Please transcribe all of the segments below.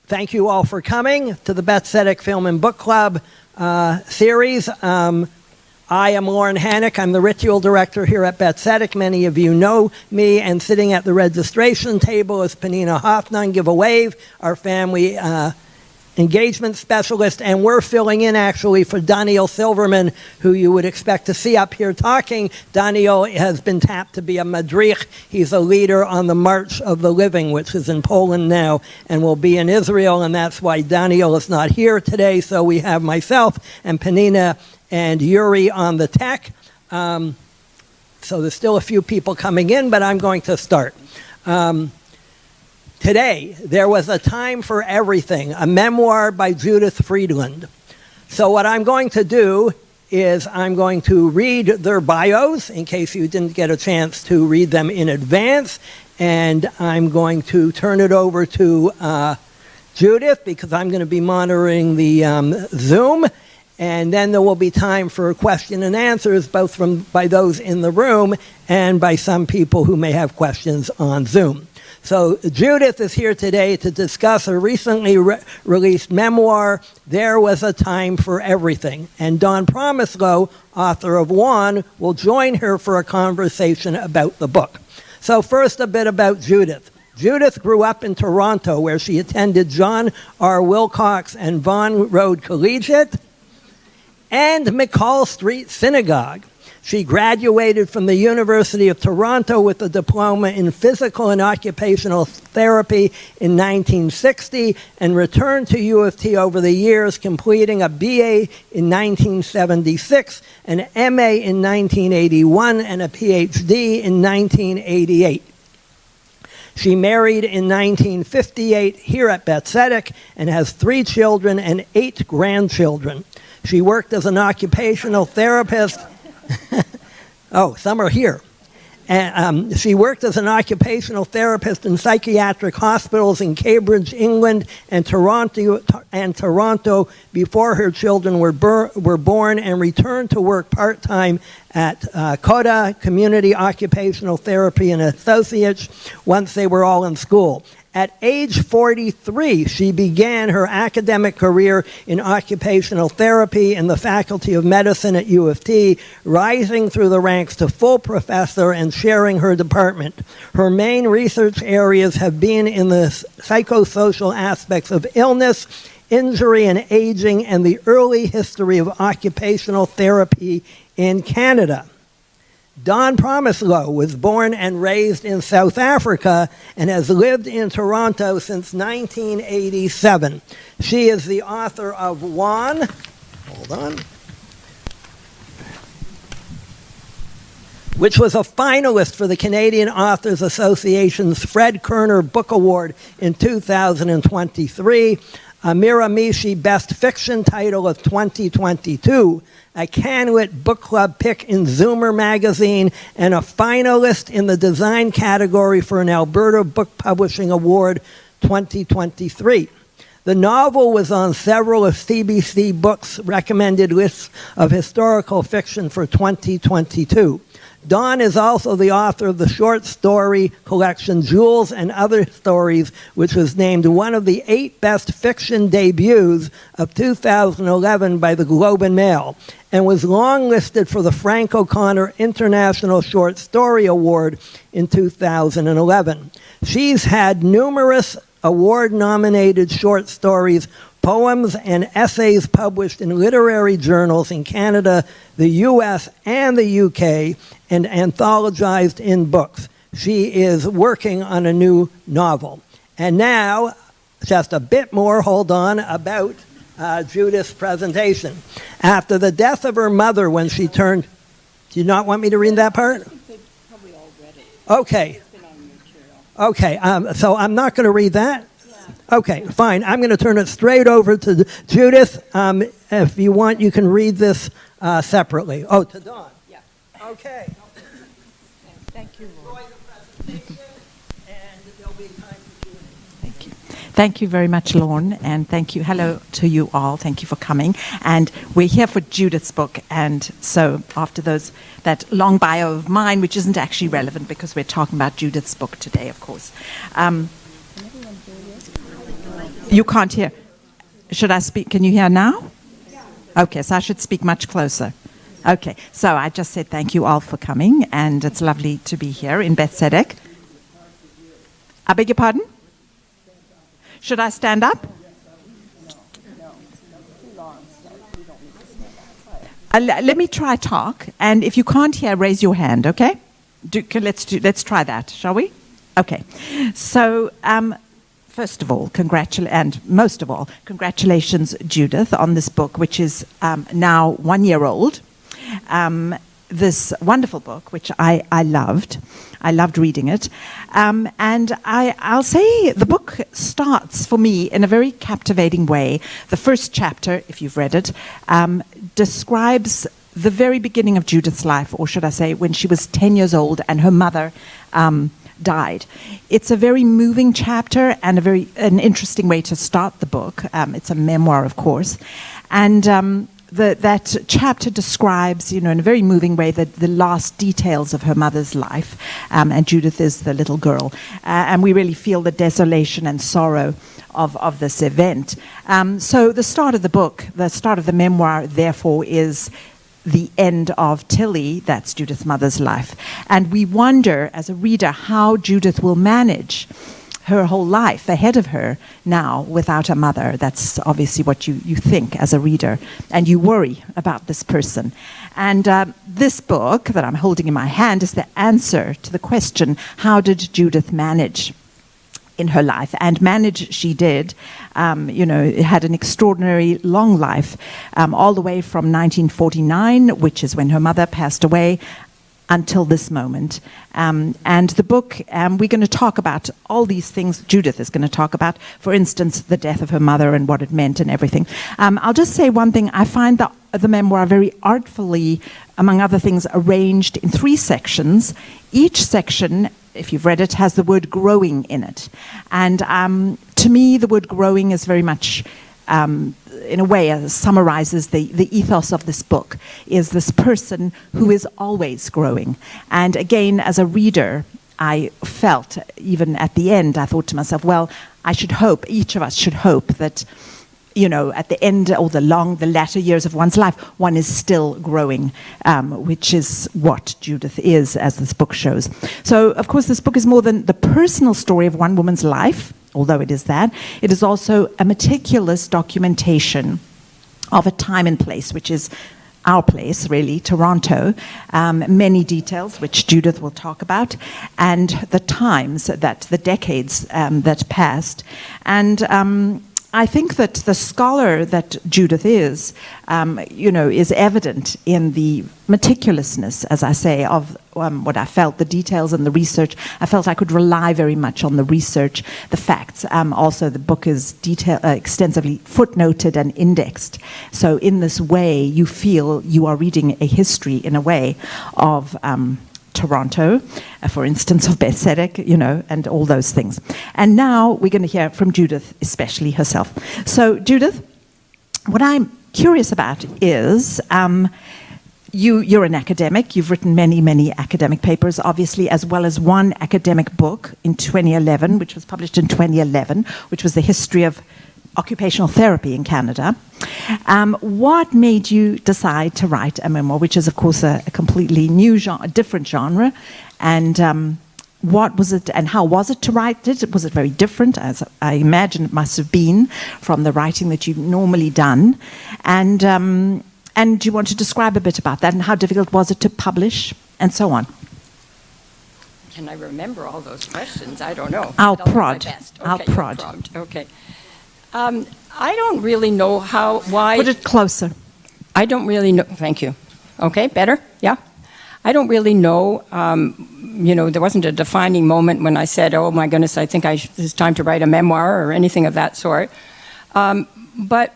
Thank you all for coming to the Beth Tzedec Film and Book Club series. I am Lauren Hannock. I'm the ritual director here at Beth Tzedec. Many of you know me, and sitting at the registration table is Penina Hoffman. Give a wave, our family engagement specialist, and we're filling in actually for Daniel Silverman, who you would expect to see up here talking. Daniel has been tapped to be a madrich. He's a leader on the March of the Living, which is in Poland now and will be in Israel, and that's why Daniel is not here today. So we have myself and Penina and Yuri on the tech. So there's still a few people coming in, but I'm going to start. Today, there was a time for everything, a memoir by Judith Friedland. So what I'm going to do is I'm going to read their bios in case you didn't get a chance to read them in advance, and I'm going to turn it over to Judith because I'm going to be monitoring the Zoom. And then there will be time for question and answers, both by those in the room and by some people who may have questions on Zoom. So Judith is here today to discuss a recently released memoir, There Was a Time for Everything. And Don Promislow, author of One, will join her for a conversation about the book. So first, a bit about Judith. Judith grew up in Toronto, where she attended John R. Wilcox and Vaughan Road Collegiate and McCall Street Synagogue. She graduated from the University of Toronto with a diploma in physical and occupational therapy in 1960 and returned to U of T over the years, completing a BA in 1976, an MA in 1981, and a PhD in 1988. She married in 1958 here at Beth Tzedec and has 3 children and 8 grandchildren. She worked as an occupational therapist. Oh, some are here. And, she worked as an occupational therapist in psychiatric hospitals in Cambridge, England, and Toronto before her children were born, and returned to work part-time at CODA, Community Occupational Therapy and Associates, once they were all in school. At age 43, she began her academic career in occupational therapy in the Faculty of Medicine at U of T, rising through the ranks to full professor and sharing her department. Her main research areas have been in the psychosocial aspects of illness, injury and aging, and the early history of occupational therapy in Canada. Don Promislow was born and raised in South Africa and has lived in Toronto since 1987. She is the author of One, which was a finalist for the Canadian Authors Association's Fred Kerner Book Award in 2023, a Miramichi Best Fiction title of 2022, a Canwit Book Club pick in Zoomer magazine, and a finalist in the design category for an Alberta Book Publishing Award 2023. The novel was on several of CBC Books' recommended lists of historical fiction for 2022. Dawn is also the author of the short story collection Jewels and Other Stories, which was named one of the 8 best fiction debuts of 2011 by the Globe and Mail, and was longlisted for the Frank O'Connor International Short Story Award in 2011. She's had numerous award-nominated short stories, poems, and essays published in literary journals in Canada, the U.S., and the U.K., and anthologized in books. She is working on a new novel. And now, just a bit more, about Judith's presentation. After the death of her mother when she turned... Do you not want me to read that part? They probably all read it. Okay. It's been on material. Okay, so I'm not going to read that? Yeah. Okay, fine. I'm going to turn it straight over to Judith. If you want, you can read this separately. Oh, to Dawn. Yeah. Okay. Thank you, Lord. Enjoy the presentation, and there'll be time for Q&A. Thank you. Thank you very much, Lorne, and thank you. Hello to you all. Thank you for coming. And we're here for Judith's book, and so after that long bio of mine, which isn't actually relevant because we're talking about Judith's book today, of course. You can't hear. Should I speak? Can you hear now? Okay, so I should speak much closer. Okay, so I just said thank you all for coming, and it's lovely to be here in Beth Tzedec. I beg your pardon? Should I stand up? Let me try talk, and if you can't hear, raise your hand, okay? Let's try that, shall we? Okay. So, first of all, and most of all, congratulations, Judith, on this book, which is now 1 year old. This wonderful book, which I loved. I loved reading it. And I'll say the book starts for me in a very captivating way. The first chapter, if you've read it, describes the very beginning of Judith's life, or should I say, when she was 10 years old and her mother died. It's a very moving chapter and an interesting way to start the book. It's a memoir, of course. And that chapter describes, in a very moving way, the last details of her mother's life. And Judith is the little girl. And we really feel the desolation and sorrow of this event. So the start of the book, the start of the memoir, therefore, is the end of Tilly, that's Judith's mother's life. And we wonder, as a reader, how Judith will manage her whole life ahead of her now without a mother. That's obviously what you think as a reader, and you worry about this person. And this book that I'm holding in my hand is the answer to the question, how did Judith manage in her life? And manage she did. It had an extraordinary long life, all the way from 1949, which is when her mother passed away, until this moment. And the book, we're going to talk about all these things Judith is going to talk about, for instance, the death of her mother and what it meant and everything. I'll just say one thing. I find the memoir very artfully, among other things, arranged in 3 sections. Each section, if you've read it, has the word growing in it. And to me, the word growing is very much, in a way, summarizes the ethos of this book, is this person who is always growing. And again, as a reader, I felt, even at the end, I thought to myself, well, I should hope, each of us should hope that, at the end or the latter years of one's life, one is still growing, which is what Judith is, as this book shows. So, of course, this book is more than the personal story of one woman's life, although it is that. It is also a meticulous documentation of a time and place, which is our place, really, Toronto. Many details, which Judith will talk about, and the times, the decades that passed. And I think that the scholar that Judith is evident in the meticulousness, as I say, of what I felt, the details and the research. I felt I could rely very much on the research, the facts. Also, the book is extensively footnoted and indexed. So in this way, you feel you are reading a history, in a way, of Toronto, for instance, of Beth Tzedec, and all those things. And now we're going to hear from Judith, especially herself. So, Judith, what I'm curious about is you're an academic. You've written many, many academic papers, obviously, as well as one academic book in 2011, which was published in 2011, which was the history of occupational therapy in Canada. What made you decide to write a memoir, which is, of course, a completely new genre, a different genre? And what was it, and how was it to write it? Was it very different, as I imagine it must have been, from the writing that you've normally done? And do you want to describe a bit about that, and how difficult was it to publish, and so on? Can I remember all those questions? I don't know. I'll do my prod. best. I'll Okay, prod. you'll prompt. Okay. I don't really know why. Put it closer. I don't really know. Thank you. Okay, better? Yeah? I don't really know. There wasn't a defining moment when I said, oh my goodness, I think it's time to write a memoir or anything of that sort. But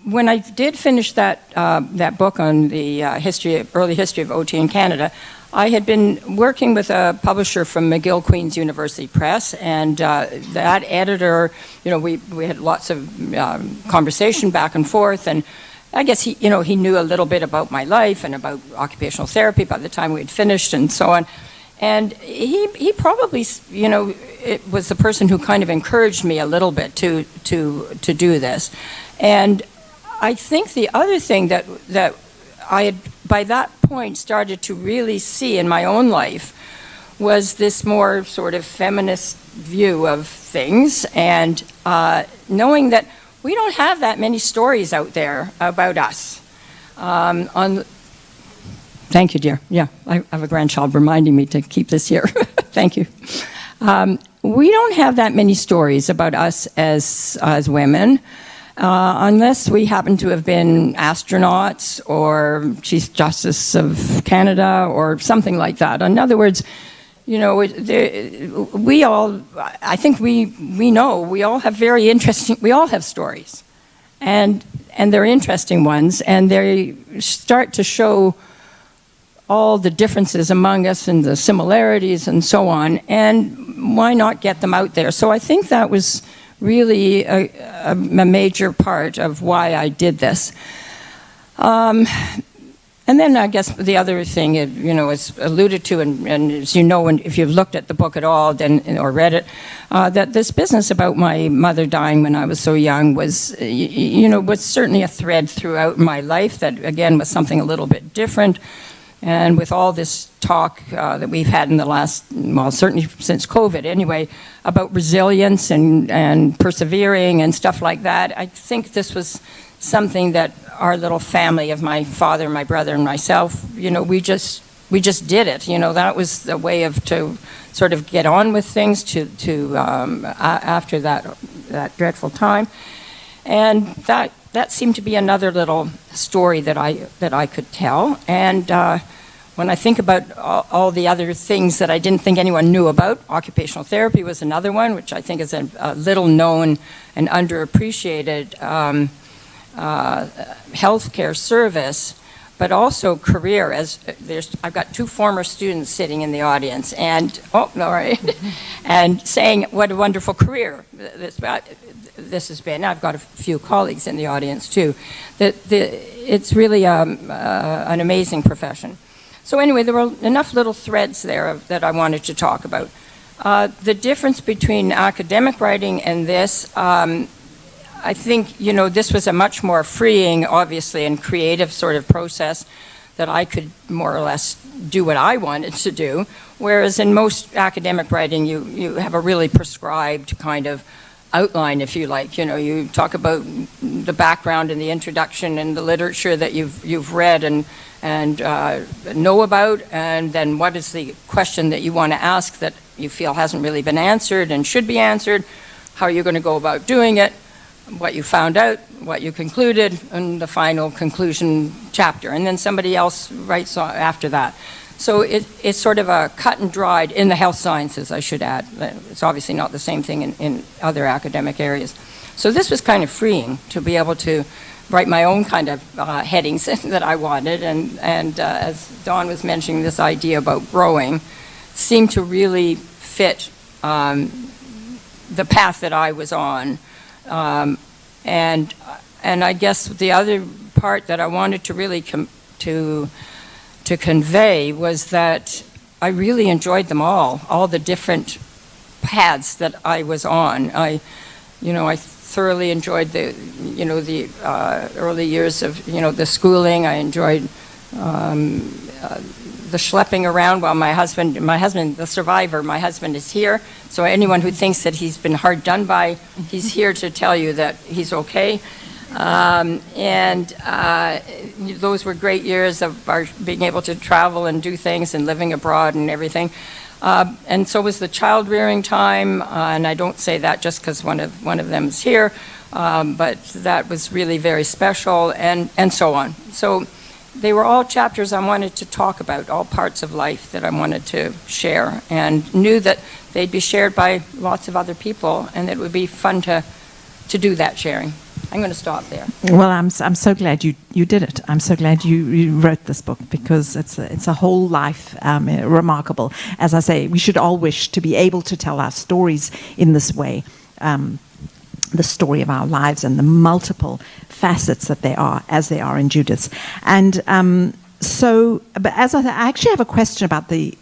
when I did finish that book on the early history of OT in Canada, I had been working with a publisher from McGill Queen's University Press, and that editor, we had lots of conversation back and forth, and I guess he knew a little bit about my life and about occupational therapy by the time we had finished and so on. And he probably, it was the person who kind of encouraged me a little bit to do this. And I think the other thing that I had, by that point, started to really see in my own life was this more sort of feminist view of things, and knowing that we don't have that many stories out there about us. Thank you, dear. Yeah, I have a grandchild reminding me to keep this here. Thank you. We don't have that many stories about us as women, unless we happen to have been astronauts or Chief Justice of Canada or something like that. In other words, we all, I think we know, we all have we all have stories. And they're interesting ones, and they start to show all the differences among us and the similarities and so on, and why not get them out there? So I think that was really a major part of why I did this. And then I guess the other thing, is alluded to, and as you know, if you've looked at the book at all or read it, that this business about my mother dying when I was so young was certainly a thread throughout my life that, again, was something a little bit different. And with all this talk that we've had in the last, well, certainly since COVID anyway, about resilience and persevering and stuff like that, I think this was something that our little family of my father, my brother, and myself, we just did it. That was the way to sort of get on with things after that dreadful time. And that seemed to be another little story that I could tell. And when I think about all the other things that I didn't think anyone knew about, occupational therapy was another one, which I think is a little known and underappreciated healthcare service, but also career. I've got two former students sitting in the audience, and and saying what a wonderful career this has been. I've got a few colleagues in the audience too. It's really an amazing profession. So anyway, there were enough little threads there that I wanted to talk about. The difference between academic writing and this, I think, this was a much more freeing, obviously, and creative sort of process that I could more or less do what I wanted to do, whereas in most academic writing, you have a really prescribed kind of outline, if you like. You talk about the background and the introduction and the literature that you've read and know about, and then what is the question that you want to ask that you feel hasn't really been answered and should be answered, how you're going to go about doing it, what you found out, what you concluded, and the final conclusion chapter. And then somebody else writes after that. So it's sort of a cut and dried, in the health sciences, I should add. It's obviously not the same thing in other academic areas. So this was kind of freeing to be able to write my own kind of headings that I wanted. And as Dawn was mentioning, this idea about growing seemed to really fit the path that I was on. And I guess the other part that I wanted to really to convey was that I really enjoyed them all the different paths that I was on. I thoroughly enjoyed the early years of the schooling. I enjoyed the schlepping around while my husband, the survivor, my husband is here. So anyone who thinks that he's been hard done by, he's here to tell you that he's okay. Those were great years of our being able to travel and do things and living abroad and everything. And so was the child rearing time, and I don't say that just because one of them is here, but that was really very special, and so on. So they were all chapters I wanted to talk about, all parts of life that I wanted to share, and knew that they'd be shared by lots of other people, and it would be fun to do that sharing. I'm going to stop there. Well, I'm so glad you did it. I'm so glad you wrote this book, because it's a whole life remarkable. As I say, we should all wish to be able to tell our stories in this way, the story of our lives and the multiple facets that they are, as they are in Judith's. And but as I actually have a question about the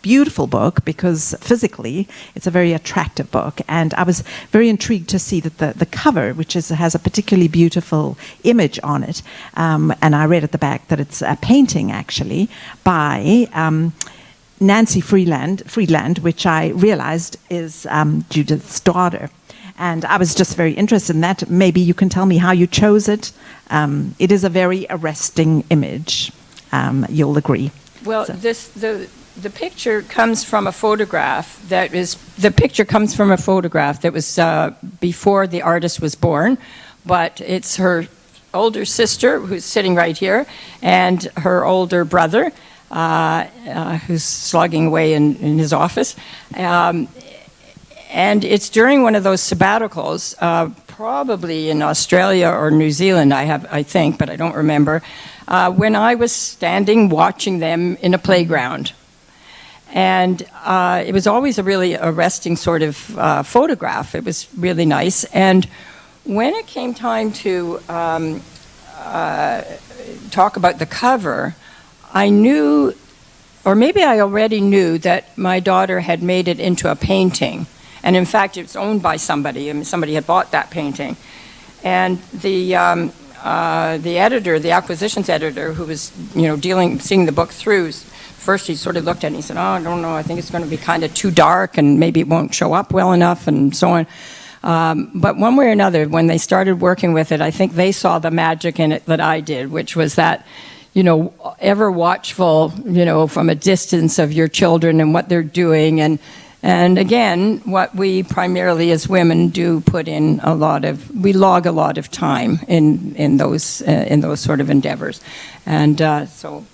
beautiful book because physically it's a very attractive book, and I was very intrigued to see that the cover, which has a particularly beautiful image on it, and I read at the back that it's a painting actually by Nancy Friedland, which I realized is Judith's daughter. And I was just very interested in that. Maybe you can tell me how you chose it. It is a very arresting image. You'll agree. Well, So- the picture comes from a photograph that was before the artist was born, but it's her older sister who's sitting right here, and her older brother who's slogging away in his office. And it's during one of those sabbaticals, probably in Australia or New Zealand, I think, but I don't remember, when I was standing watching them in a playground. And it was always a really arresting sort of photograph. It was really nice. And when it came time to talk about the cover, I knew, or maybe I already knew, that my daughter had made it into a painting. And in fact, it's owned by somebody. I mean, somebody had bought that painting. And the editor, the acquisitions editor, who was, seeing the book through, first he sort of looked at it and he said, "Oh, I don't know, I think it's going to be kind of too dark and maybe it won't show up well enough," and so on. But one way or another, when they started working with it, I think they saw the magic in it that I did, which was that, ever watchful, from a distance of your children and what they're doing. And again, what we primarily as women do put in we log a lot of time in those sort of endeavors. And so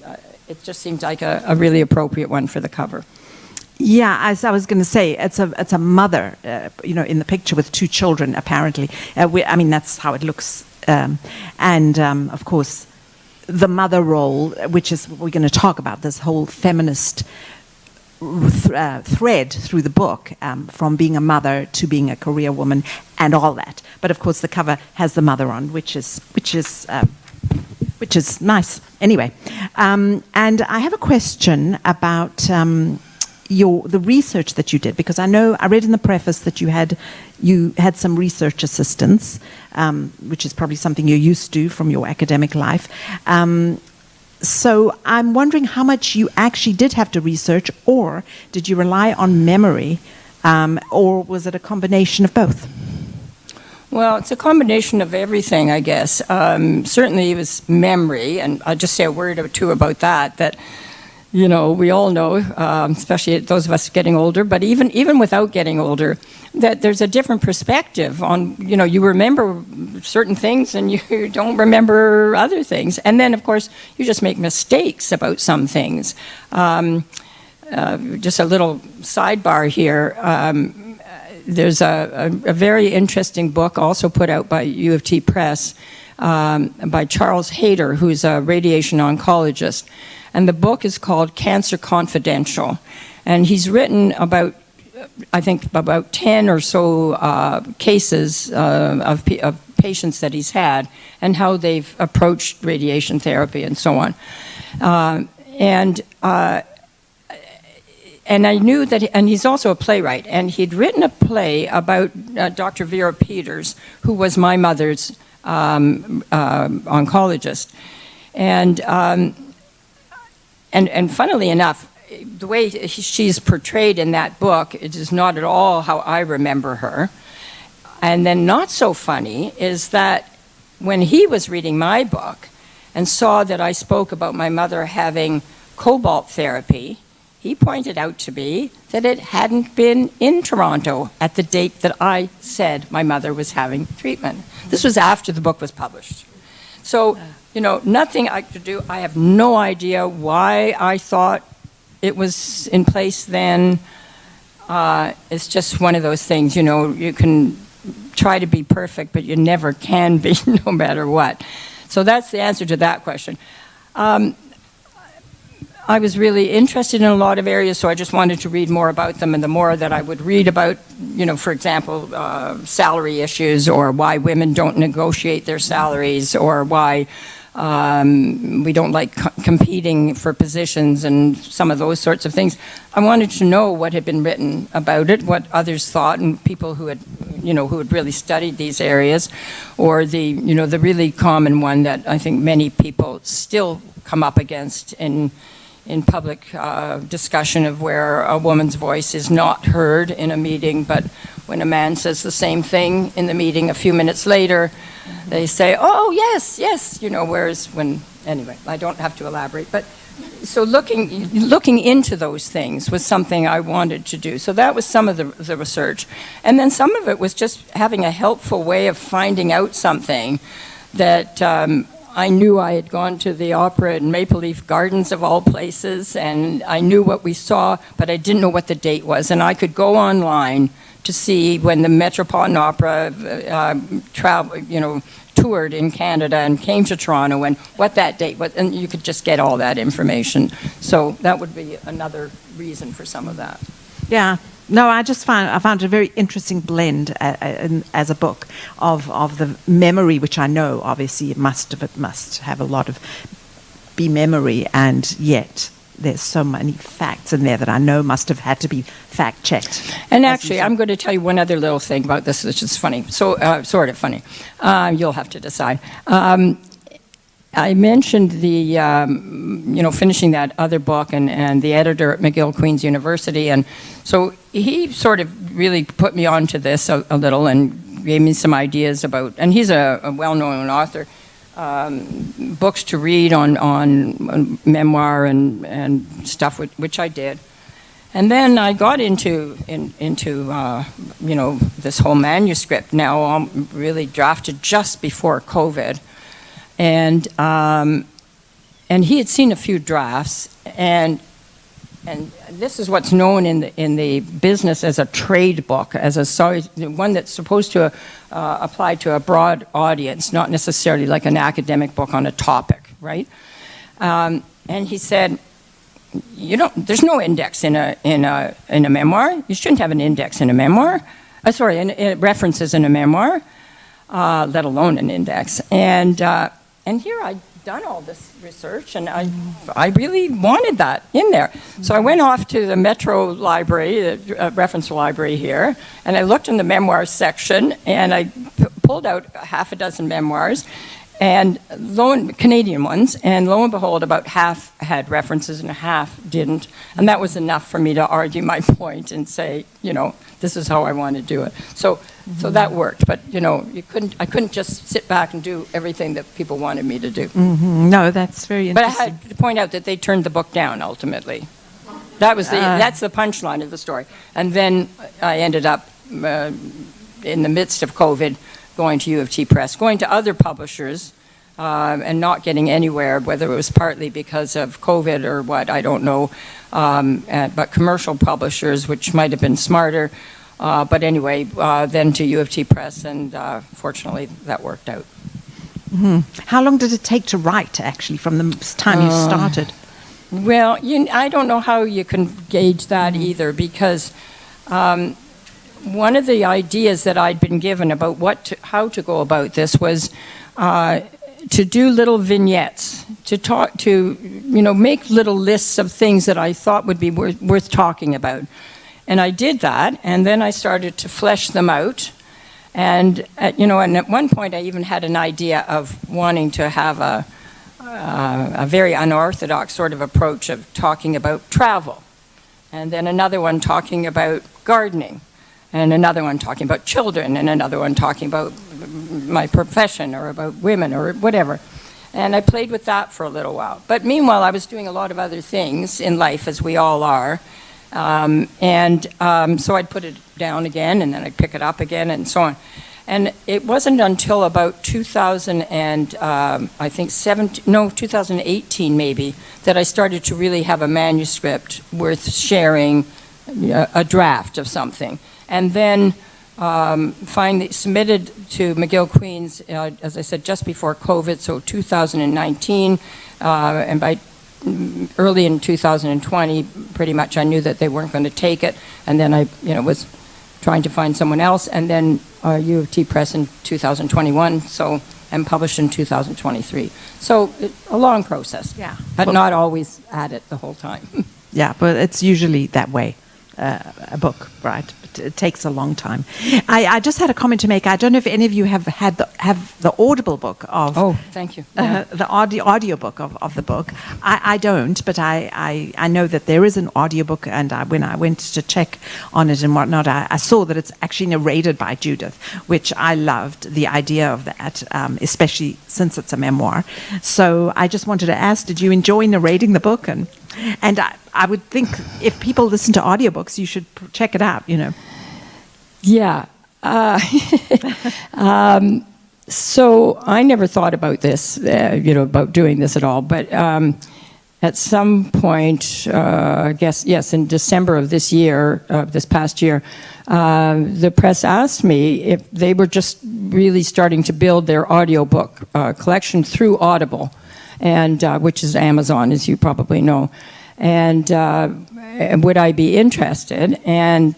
it just seems like a really appropriate one for the cover. Yeah, as I was going to say, it's a mother, in the picture with two children, apparently. That's how it looks. Of course, the mother role, which is what we're going to talk about, this whole feminist thread through the book, from being a mother to being a career woman and all that. But of course, the cover has the mother on, which is nice. Anyway, and I have a question about the research that you did, because I read in the preface that you had some research assistants, which is probably something you're used to from your academic life. So I'm wondering how much you actually did have to research, or did you rely on memory, or was it a combination of both? Well, it's a combination of everything, I guess. Certainly it was memory, and I'll just say a word or two about that we all know, especially those of us getting older, but even without getting older, that there's a different perspective on, you remember certain things and you don't remember other things. And then, of course, you just make mistakes about some things. Just a little sidebar here. There's a very interesting book also put out by U of T Press by Charles Hayter, who's a radiation oncologist. And the book is called Cancer Confidential. And he's written about 10 or so cases of patients that he's had and how they've approached radiation therapy and so on. And I knew that, and he's also a playwright, and he'd written a play about Dr. Vera Peters, who was my mother's oncologist. And funnily enough, the way she's portrayed in that book, it is not at all how I remember her. And then not so funny is that when he was reading my book and saw that I spoke about my mother having cobalt therapy, he pointed out to me that it hadn't been in Toronto at the date that I said my mother was having treatment. This was after the book was published. So, nothing I could do. I have no idea why I thought it was in place then. It's just one of those things, you can try to be perfect, but you never can be, no matter what. So that's the answer to that question. I was really interested in a lot of areas, so I just wanted to read more about them, and the more that I would read about, for example, salary issues, or why women don't negotiate their salaries, or why We don't like competing for positions and some of those sorts of things. I wanted to know what had been written about it, what others thought, and people who had, who had really studied these areas, or the really common one that I think many people still come up against in public discussion, of where a woman's voice is not heard in a meeting, but when a man says the same thing in the meeting a few minutes later, they say, oh, yes, yes, whereas anyway, I don't have to elaborate. But so looking into those things was something I wanted to do. So that was some of the research. And then some of it was just having a helpful way of finding out something that I knew. I had gone to the opera in Maple Leaf Gardens, of all places, and I knew what we saw, but I didn't know what the date was. And I could go online to see when the Metropolitan Opera toured in Canada and came to Toronto, and what that date was, and you could just get all that information. So that would be another reason for some of that. Yeah. No, I found a very interesting blend as a book of the memory, which I know obviously it must have a lot of be memory, and yet there's so many facts in there that I know must have had to be fact checked. And actually, I'm going to tell you one other little thing about this, which is funny. So sort of funny. You'll have to decide. I mentioned the, finishing that other book and the editor at McGill Queen's University. And so he sort of really put me onto this a little and gave me some ideas about, and he's a well-known author, books to read on memoir and stuff, which I did. And then I got into this whole manuscript. Now I'm really drafted just before COVID. And he had seen a few drafts, and this is what's known in the business as a trade book, as one that's supposed to apply to a broad audience, not necessarily like an academic book on a topic, right? And he said, there's no index in a memoir. You shouldn't have an index in a memoir. References in a memoir, let alone an index. And here I'd done all this research, and I really wanted that in there. So I went off to the Metro Library, the reference library here, and I looked in the memoirs section, and I pulled out half a dozen memoirs, and Canadian ones, and lo and behold, about half had references and half didn't. And that was enough for me to argue my point and say, this is how I want to do it. So that worked, but I couldn't just sit back and do everything that people wanted me to do. Mm-hmm. No, that's very interesting. But I had to point out that they turned the book down ultimately. That's the punchline of the story. And then I ended up in the midst of COVID going to U of T Press, going to other publishers, and not getting anywhere, whether it was partly because of COVID or what, I don't know, but commercial publishers, which might have been smarter. But anyway, then to U of T Press, and fortunately that worked out. Mm-hmm. How long did it take to write, actually, from the time you started? Well, I don't know how you can gauge that either, because one of the ideas that I'd been given about how to go about this was to do little vignettes, to make little lists of things that I thought would be worth talking about. And I did that, and then I started to flesh them out. And at one point I even had an idea of wanting to have a very unorthodox sort of approach of talking about travel, and then another one talking about gardening, and another one talking about children, and another one talking about my profession or about women or whatever. And I played with that for a little while. But meanwhile, I was doing a lot of other things in life, as we all are. So I'd put it down again, and then I'd pick it up again, and so on. And it wasn't until about 2018 maybe, that I started to really have a manuscript worth sharing, a draft of something. And then finally submitted to McGill Queen's, as I said, just before COVID, so 2019, and by early in 2020, pretty much I knew that they weren't going to take it, and then I was trying to find someone else, and then U of T Press in 2021, so and published in 2023. So a long process, Yeah. but not always at it the whole time. Yeah, but it's usually that way, a book, right? It takes a long time. I just had a comment to make. I don't know if any of you have the Audible book of. Oh, thank you. Yeah. The audio book of the book. I don't, but I know that there is an audiobook, and when I went to check on it and whatnot, I saw that it's actually narrated by Judith, which I loved the idea of that, especially since it's a memoir. So I just wanted to ask, did you enjoy narrating the book? And I would think if people listen to audiobooks, you should check it out, Yeah. So I never thought about this, about doing this at all. But at some point, I guess, yes, in December of this year, this past year, the press asked me if they were just really starting to build their audiobook collection through Audible, and which is Amazon, as you probably know. And would I be interested? And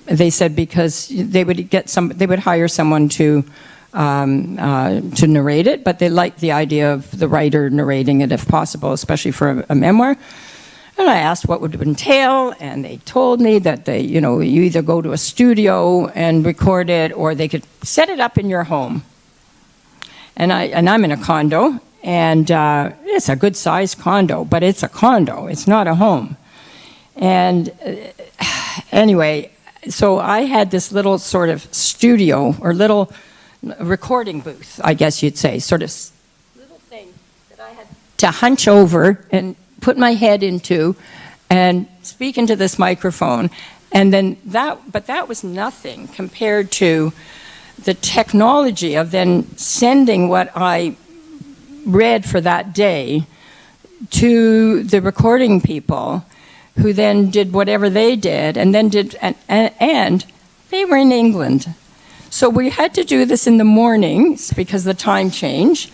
they said because they would hire someone to narrate it, but they liked the idea of the writer narrating it if possible, especially for a memoir. And I asked what would it entail, and they told me that you either go to a studio and record it, or they could set it up in your home. And I'm in a condo, and it's a good-sized condo, but it's a condo. It's not a home. And anyway, so I had this little sort of studio or little recording booth, I guess you'd say, sort of little thing that I had to hunch over and put my head into and speak into this microphone. And then that was nothing compared to the technology of then sending what I read for that day to the recording people, who then did whatever they did, and then and they were in England. So we had to do this in the mornings because the time change.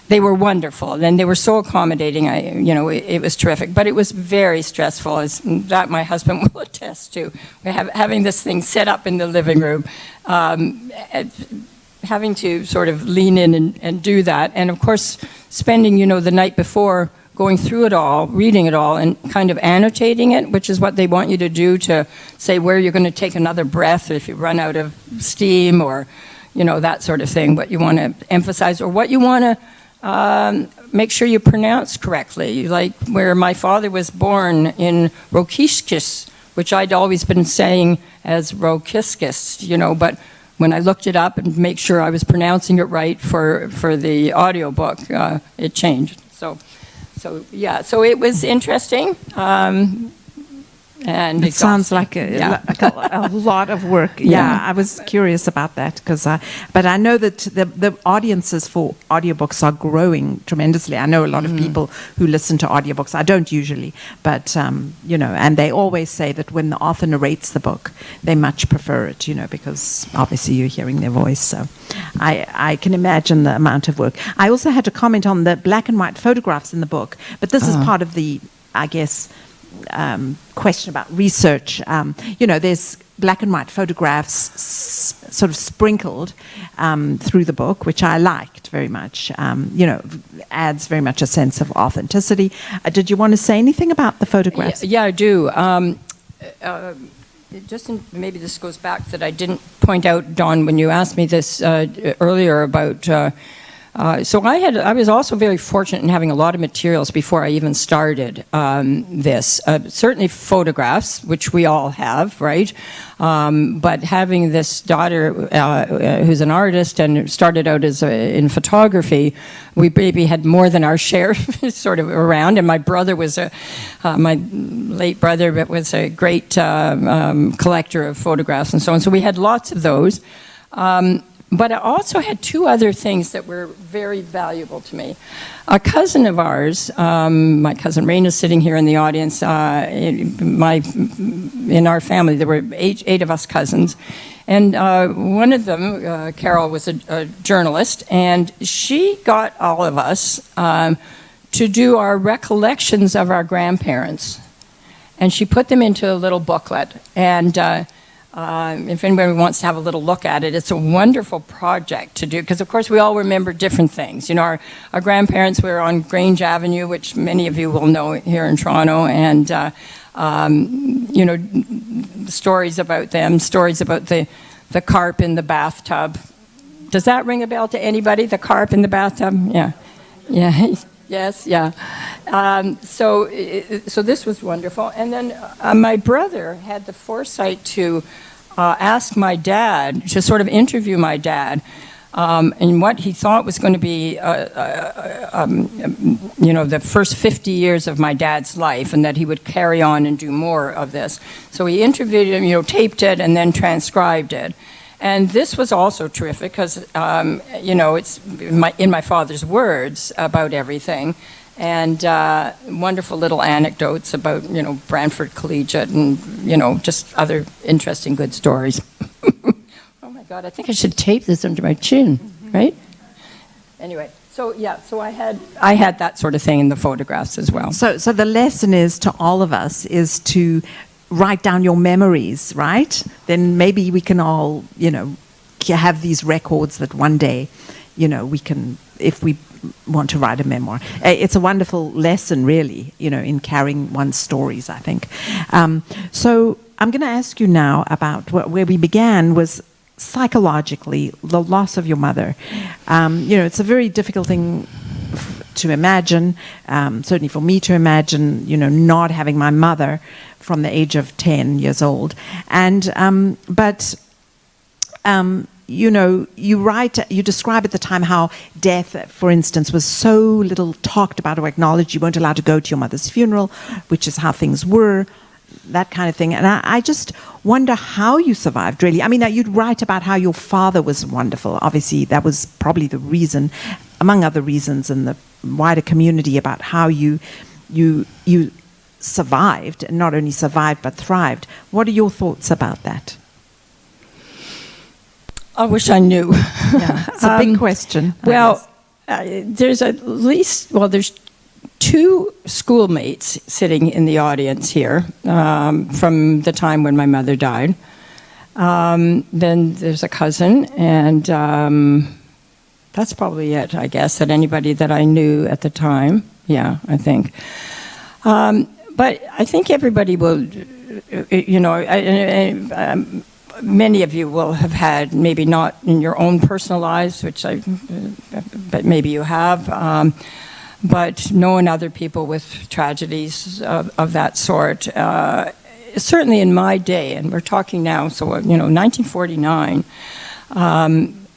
They were wonderful, and they were so accommodating. It was terrific, but it was very stressful, as that my husband will attest to. Having this thing set up in the living room, having to sort of lean in and do that, and of course spending the night before going through it all, reading it all, and kind of annotating it, which is what they want you to do, to say where you're going to take another breath if you run out of steam, or that sort of thing, what you want to emphasize, or what you want to make sure you pronounce correctly, like where my father was born in Rokiskis, which I'd always been saying as Rokiskis, but when I looked it up and make sure I was pronouncing it right for the audiobook, it changed. So it was interesting. And it sounds like a lot of work. Yeah, I was curious about that but I know that the audiences for audiobooks are growing tremendously. I know a lot of people who listen to audiobooks. I don't usually, but and they always say that when the author narrates the book, they much prefer it. Because obviously you're hearing their voice. So I can imagine the amount of work. I also had to comment on the black and white photographs in the book, but this is part of the, I guess, question about research. There's black and white photographs sort of sprinkled through the book, which I liked very much. Adds very much a sense of authenticity. Did you want to say anything about the photographs? Yeah, I do. Maybe this goes back that I didn't point out, Dawn, when you asked me this earlier about. So I was also very fortunate in having a lot of materials before I even started this. Certainly photographs, which we all have, right? But having this daughter who's an artist and started out in photography, we maybe had more than our share sort of around. And my brother was my late brother was a great collector of photographs and so on. So we had lots of those. But I also had two other things that were very valuable to me. A cousin of ours, my cousin Raina, is sitting here in the audience. In our family, there were eight of us cousins. And one of them, Carol, was a journalist, and she got all of us to do our recollections of our grandparents. And she put them into a little booklet. And If anybody wants to have a little look at it, it's a wonderful project to do, because of course we all remember different things. You know, our grandparents were on Grange Avenue, which many of you will know here in Toronto, and you know, stories about them, stories about the carp in the bathtub. Does that ring a bell to anybody, the carp in the bathtub? Yeah. Yeah. Yes, yeah. So this was wonderful. And then my brother had the foresight to ask my dad, to sort of interview my dad, and what he thought was going to be, you know, the first 50 years of my dad's life, and that he would carry on and do more of this. So he interviewed him, you know, taped it, and then transcribed it. And this was also terrific because, you know, it's in my father's words about everything, and wonderful little anecdotes about, you know, Brantford Collegiate and, you know, just other interesting, good stories. Oh my God, I think I should tape this under my chin, right? Anyway, so yeah, so I had that sort of thing in the photographs as well. So the lesson is to all of us is to write down your memories, right? Then maybe we can all, you know, have these records that one day, you know, we can, if we want to write a memoir. It's a wonderful lesson, really, you know, in carrying one's stories, I think. So I'm going to ask you now about where we began was psychologically, the loss of your mother. You know, it's a very difficult thing to imagine, certainly for me to imagine, you know, not having my mother from the age of 10 years old. And, you know, you describe at the time how death, for instance, was so little talked about or acknowledged. You weren't allowed to go to your mother's funeral, which is how things were, that kind of thing. And I just wonder how you survived, really. I mean, you'd write about how your father was wonderful. Obviously, that was probably the reason, among other reasons, in the wider community about how you survived, and not only survived but thrived. What are your thoughts about that? I wish I knew. Yeah, it's a big question. Well, there's at least, well, there's two schoolmates sitting in the audience here from the time when my mother died. Then there's a cousin, and that's probably it, I guess, that anybody that I knew at the time. Yeah, I think. But I think everybody will, you know, many of you will have had, maybe not in your own personal lives, but maybe you have, but knowing other people with tragedies of that sort. Certainly in my day, and we're talking now, so, you know, 1949,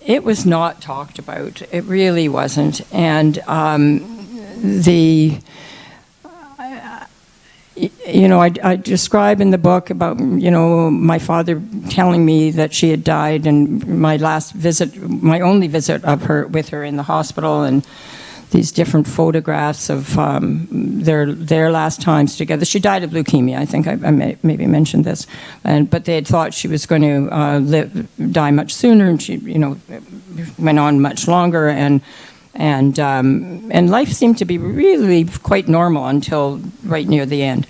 it was not talked about. It really wasn't. And you know, I describe in the book about, you know, my father telling me that she had died, and my last visit, my only visit with her in the hospital, and these different photographs of their last times together. She died of leukemia. I think I maybe mentioned this, but they had thought she was going to die much sooner, and she, you know, went on much longer, and life seemed to be really quite normal until right near the end.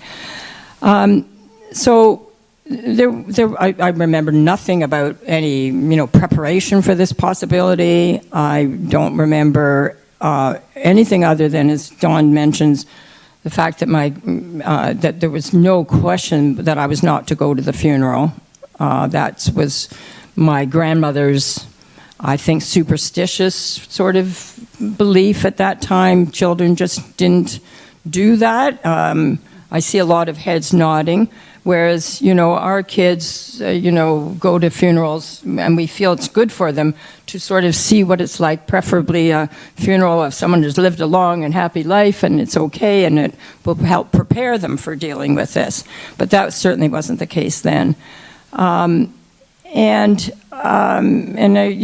So I remember nothing about any, you know, preparation for this possibility. I don't remember anything other than, as Dawn mentions, the fact that that there was no question that I was not to go to the funeral. That was my grandmother's, I think, superstitious sort of belief at that time. Children just didn't do that. I see a lot of heads nodding, whereas, you know, our kids, you know, go to funerals and we feel it's good for them to sort of see what it's like, preferably a funeral of someone who's lived a long and happy life, and it's okay, and it will help prepare them for dealing with this. But that certainly wasn't the case then. You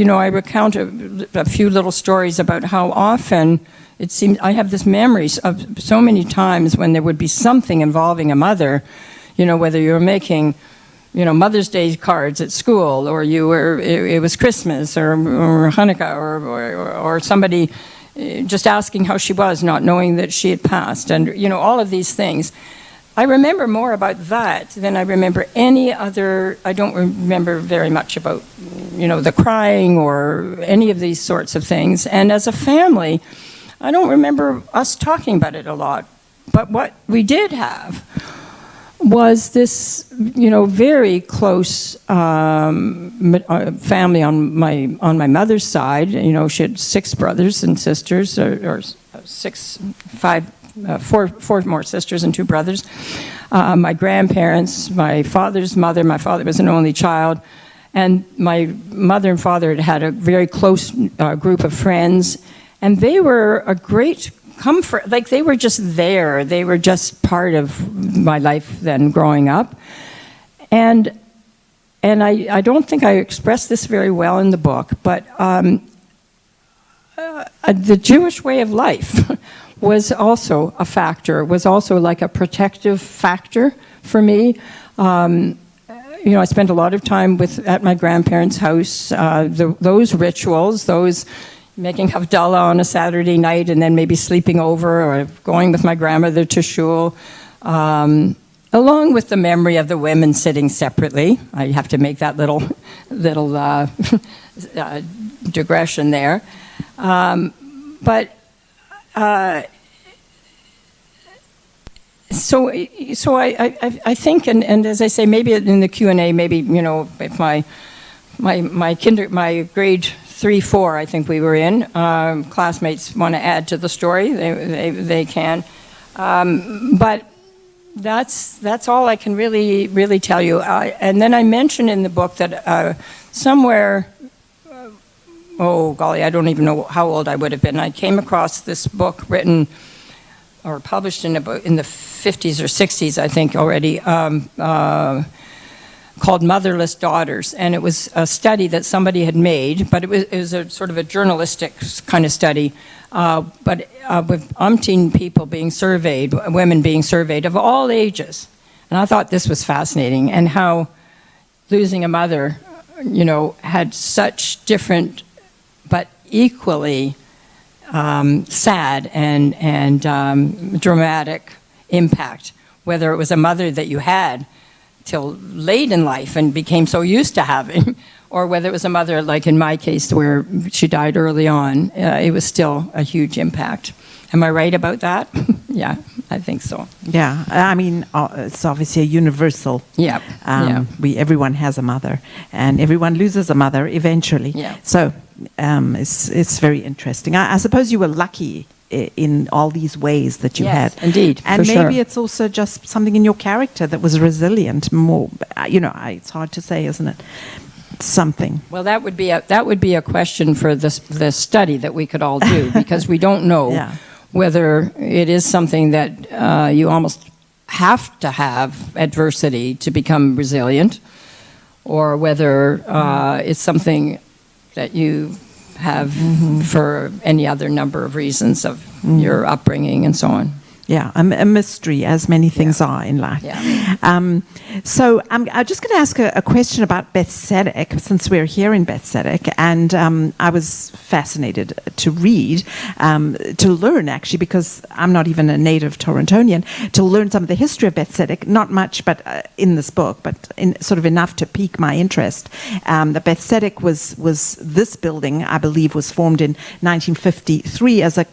know, I recount a few little stories about how often it seemed, I have this memories of so many times when there would be something involving a mother, you know, whether you were making, you know, Mother's Day cards at school, or it was Christmas or Hanukkah, or somebody just asking how she was, not knowing that she had passed, and, you know, all of these things. I remember more about that than I remember any other. I don't remember very much about, the crying or any of these sorts of things. And as a family, I don't remember us talking about it a lot. But what we did have was this, very close family on my mother's side. She had 6 brothers and sisters, or 4 more sisters and 2 brothers. My grandparents, my father's mother. My father was an only child, and my mother and father had a very close group of friends, and they were a great comfort. Like, they were just there. They were just part of my life then growing up. And I don't think I expressed this very well in the book, but the Jewish way of life was also a factor, was also like a protective factor for me. I spent a lot of time at my grandparents' house. Those rituals, those making Havdalah on a Saturday night and then maybe sleeping over or going with my grandmother to shul, along with the memory of the women sitting separately. I have to make that little digression there. So I think, and as I say, maybe in the Q&A, maybe, if my grade 3-4, I think we were in, classmates want to add to the story, they can. But that's all I can really tell you. And then I mentioned in the book that somewhere, oh golly, I don't even know how old I would have been. I came across this book written or published in the 50s or 60s, I think already, called Motherless Daughters. And it was a study that somebody had made, but it was a sort of a journalistic kind of study, but with umpteen people being surveyed, women being surveyed of all ages. And I thought this was fascinating, and how losing a mother, had such different but equally sad and dramatic impact, whether it was a mother that you had till late in life and became so used to having, or whether it was a mother, like in my case, where she died early on. It was still a huge impact. Am I right about that? Yeah, I think so. Yeah, I mean, it's obviously a universal. Yeah. Everyone has a mother, and everyone loses a mother eventually. Yeah. So it's very interesting. I suppose you were lucky in all these ways that you had. Indeed, and for maybe sure. it's also just something in your character that was resilient. More, it's hard to say, isn't it? Something. Well, that would be a question for the study that we could all do, because we don't know whether it is something that you almost have to have adversity to become resilient, or whether it's something that you have for any other number of reasons of your upbringing and so on. Yeah, a mystery, as many things are in life. Yeah. So I'm just going to ask a question about Beth Tzedec, since we're here in Beth Tzedec, and I was fascinated to read, to learn actually, because I'm not even a native Torontonian, to learn some of the history of Beth Tzedec, not much, but in this book, but sort of enough to pique my interest. The Beth Tzedec was this building, I believe, was formed in 1953 as a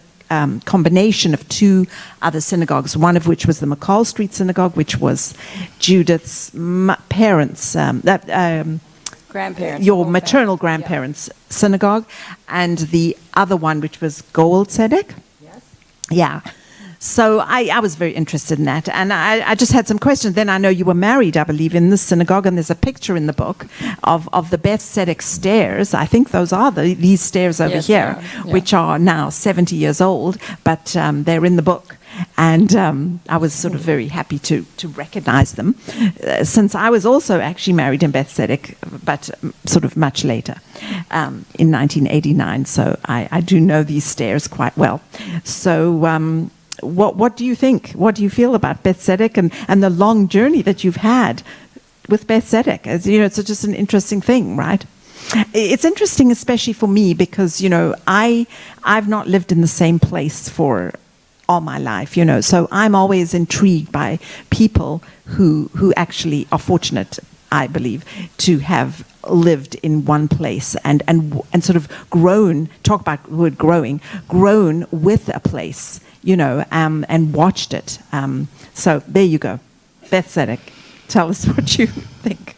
combination of 2 other synagogues, one of which was the McCall Street Synagogue, which was Judith's parents, Grandparents. your maternal grandparents' synagogue, and the other one, which was Goel Tzedec. Yes. Yeah. So I was very interested in that, and I just had some questions. Then I know you were married, I believe, in this synagogue, and there's a picture in the book of the Beth Tzedec stairs. I think those are these stairs over here, which are now 70 years old, but they're in the book. And I was sort of very happy to recognize them, since I was also actually married in Beth Tzedec, but sort of much later, in 1989. So I do know these stairs quite well. So what do you think? What do you feel about Beth Tzedec and the long journey that you've had with Beth Tzedec? As you know, it's just an interesting thing, right? It's interesting, especially for me, because I've not lived in the same place for all my life, So I'm always intrigued by people who actually are fortunate, I believe, to have lived in one place and sort of grown, talk about the word growing, grown with a place, and watched it. So there you go. Beth Tzedec, tell us what you think.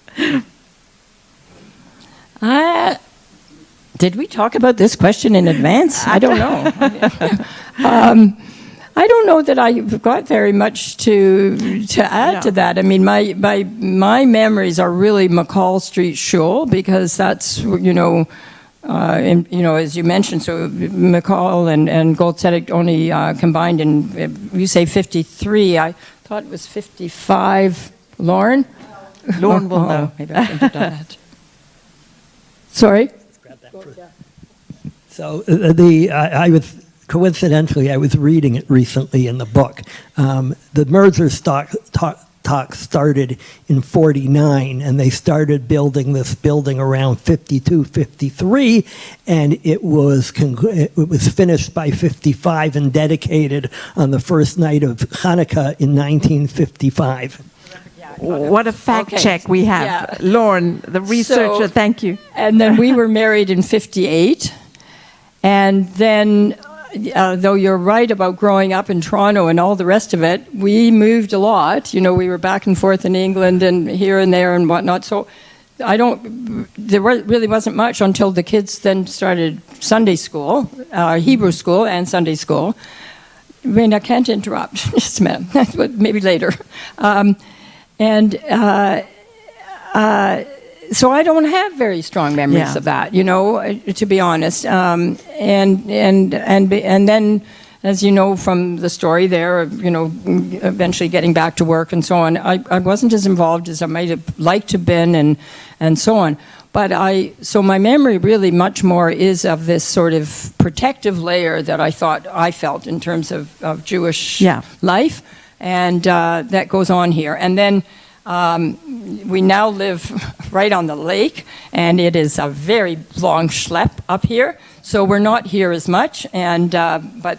Did we talk about this question in advance? I don't know. I don't know that I've got very much to add to that. I mean, my memories are really McCall Street Shul, because that's, as you mentioned, so McCall and Gold Tzedec only combined in, you say 53, I thought it was 55. Lauren? Lauren will know. Maybe I shouldn't have done that. Sorry? So I was coincidentally, I was reading it recently in the book. The merger talk started in 49, and they started building this building around 52, 53, and it was finished by 55 and dedicated on the first night of Hanukkah in 1955. What a fact check we have. Yeah. Lauren, the researcher, thank you. And then we were married in 58. And then, though you're right about growing up in Toronto and all the rest of it, we moved a lot. We were back and forth in England and here and there and whatnot. So there really wasn't much until the kids then started Sunday school, Hebrew school and Sunday school. I mean, I can't interrupt. Yes, ma'am. Maybe later. So I don't have very strong memories of that, to be honest. And then, as you know from the story there, eventually getting back to work and so on, I wasn't as involved as I might have liked to have been and so on. But so my memory really much more is of this sort of protective layer that I felt in terms of Jewish life. And that goes on here. And then we now live right on the lake, and it is a very long schlep up here. So we're not here as much, and but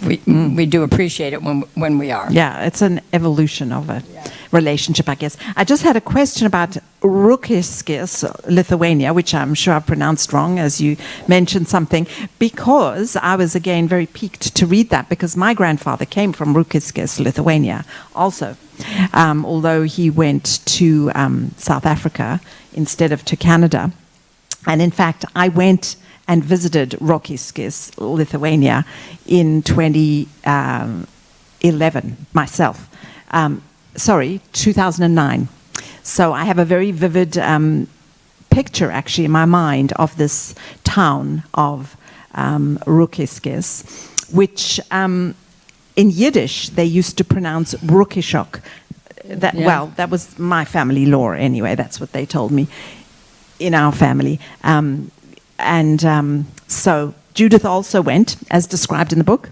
we do appreciate it when we are. Yeah, it's an evolution of a relationship, I guess. I just had a question about Rukiskis, Lithuania, which I'm sure I pronounced wrong, as you mentioned something, because I was again very piqued to read that, because my grandfather came from Rukiskis, Lithuania, also, although he went to South Africa instead of to Canada. And in fact, I went and visited Rokiskis, Lithuania, in 2011 myself. 2009. So I have a very vivid picture, actually, in my mind of this town of Rokiskis, which in Yiddish they used to pronounce Rukishok. Well, that was my family lore anyway. That's what they told me in our family. So Judith also went, as described in the book,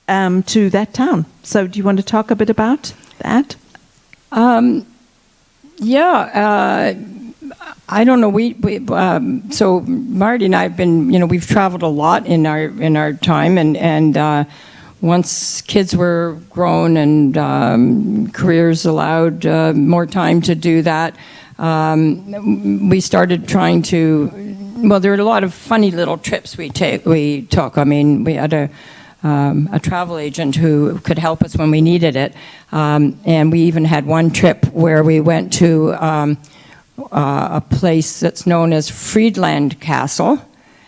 to that town. So do you want to talk a bit about that? I don't know. So Marty and I have been, we've traveled a lot in our time, and once kids were grown and careers allowed more time to do that, we started trying to. Well, there were a lot of funny little trips we took. I mean, we had a travel agent who could help us when we needed it. And we even had one trip where we went to a place that's known as Friedland Castle,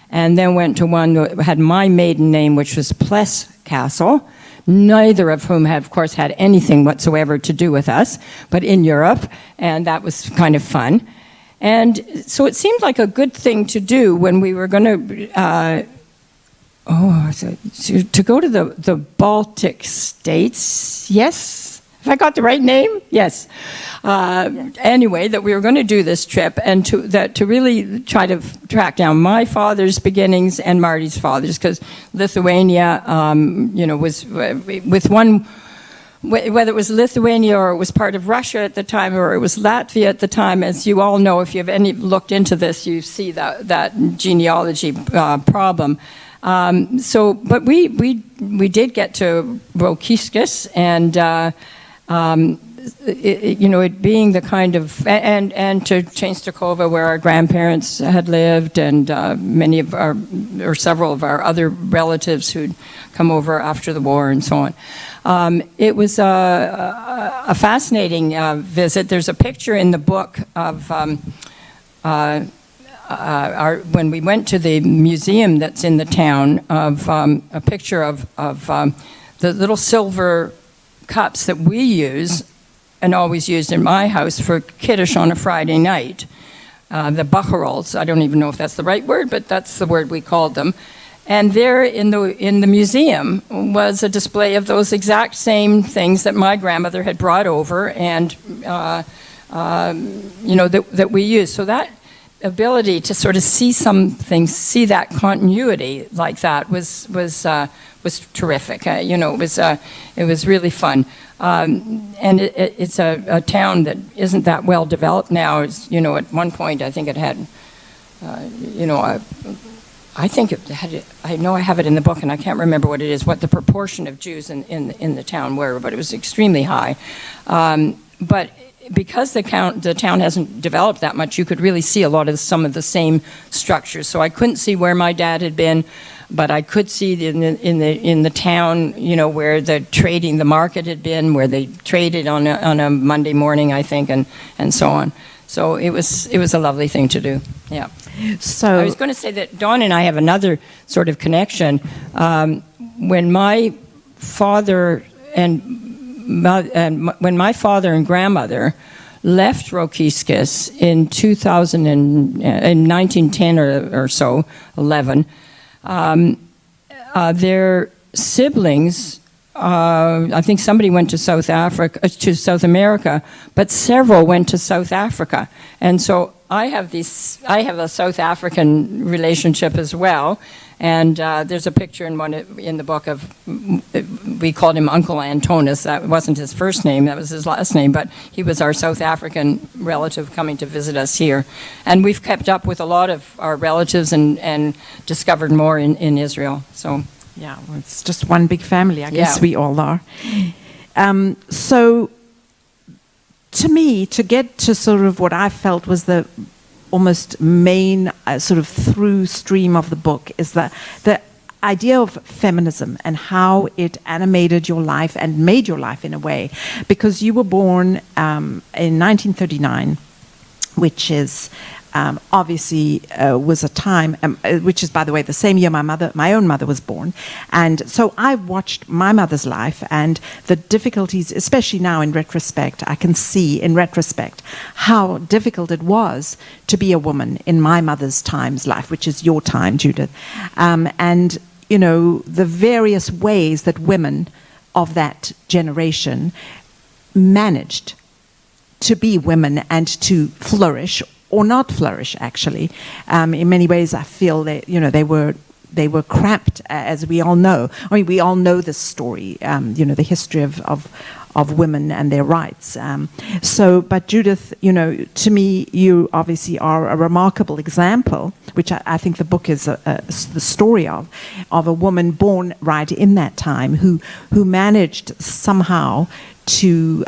and then went to one that had my maiden name, which was Pless Castle, neither of whom had, of course, had anything whatsoever to do with us, but in Europe, and that was kind of fun. And so it seemed like a good thing to do when we were going to go to the Baltic states. Yes? Have I got the right name? Yes. Anyway, that we were going to do this trip, and to really try to track down my father's beginnings and Marty's father's, because Lithuania, was with one. Whether it was Lithuania or it was part of Russia at the time or it was Latvia at the time, as you all know, if you've looked into this, you see that genealogy problem. But we did get to Rokiskis, and it being the kind of, and to Częstochowa, where our grandparents had lived, and many of our, or several of our other relatives who'd come over after the war and so on. It was a fascinating visit. There's a picture in the book of when we went to the museum that's in the town, of a picture of the little silver cups that we use and always used in my house for kiddush on a Friday night. The bacharols, I don't even know if that's the right word, but that's the word we called them. And there in the museum was a display of those exact same things that my grandmother had brought over, and that we used. So that ability to sort of see some things, see that continuity like that was terrific. It was really fun. And it's a town that isn't that well developed now. It's, at one point I think it had, I think it had. I know I have it in the book, and I can't remember what it is, what the proportion of Jews in the town were, but it was extremely high. But because the town hasn't developed that much, you could really see some of the same structures. So I couldn't see where my dad had been, but I could see in the town, where the market had been, where they traded on a Monday morning, I think, and so on. So it was a lovely thing to do. Yeah. So I was going to say that Dawn and I have another sort of connection. When my father and when my father and grandmother left Rokiskis in 1910 or so, 11, their siblings, I think somebody went to South America, but several went to South Africa. And so I have a South African relationship as well. And there's a picture in the book of, we called him Uncle Antonis. That wasn't his first name, that was his last name, but he was our South African relative coming to visit us here. And we've kept up with a lot of our relatives and discovered more in Israel. So yeah, well, it's just one big family, I guess we all are. So to me, to get to sort of what I felt was the almost main sort of through stream of the book is the idea of feminism and how it animated your life and made your life in a way, because you were born in 1939, which is obviously was a time, which is, by the way, the same year my own mother was born. And so I watched my mother's life and the difficulties, especially now in retrospect, I can see in retrospect how difficult it was to be a woman in my mother's time's life, which is your time, Judith. And, the various ways that women of that generation managed to be women and to flourish, or not flourish, actually. In many ways, I feel that they were cramped, as we all know. I mean, we all know this story, the history of women and their rights. But Judith, to me, you obviously are a remarkable example, which I think the book is the story of a woman born right in that time who managed somehow to,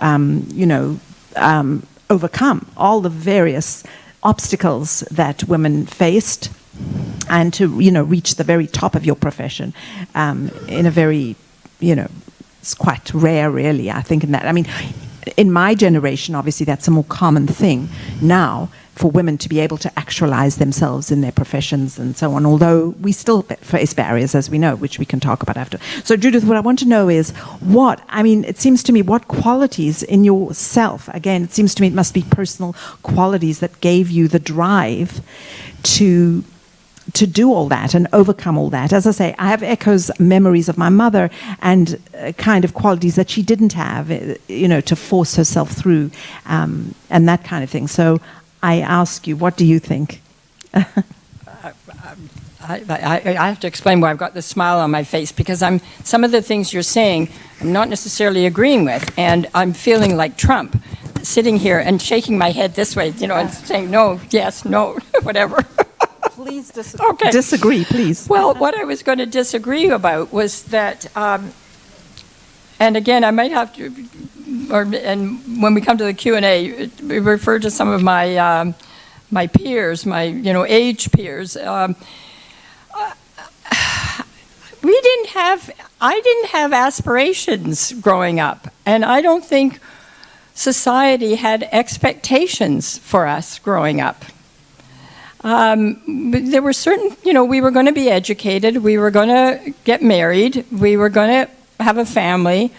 overcome all the various obstacles that women faced, and to reach the very top of your profession in a very it's quite rare, really, I think. In my generation, obviously that's a more common thing now for women to be able to actualize themselves in their professions and so on, although we still face barriers, as we know, which we can talk about after. So Judith, what I want to know is it seems to me, what qualities in yourself, again, it seems to me it must be personal qualities that gave you the drive to do all that and overcome all that. As I say, I have memories of my mother and kind of qualities that she didn't have, to force herself through, and that kind of thing. So I ask you, what do you think? I have to explain why I've got this smile on my face, because some of the things you're saying I'm not necessarily agreeing with, and I'm feeling like Trump, sitting here and shaking my head this way, and saying no, yes, no, whatever. Please Okay. disagree, please. Well, what I was going to disagree about was that, and again, I might have to, and when we come to the Q&A, we refer to some of my my peers, my age peers. I didn't have aspirations growing up, and I don't think society had expectations for us growing up. But there were certain, we were going to be educated, we were going to get married, we were going to have a family,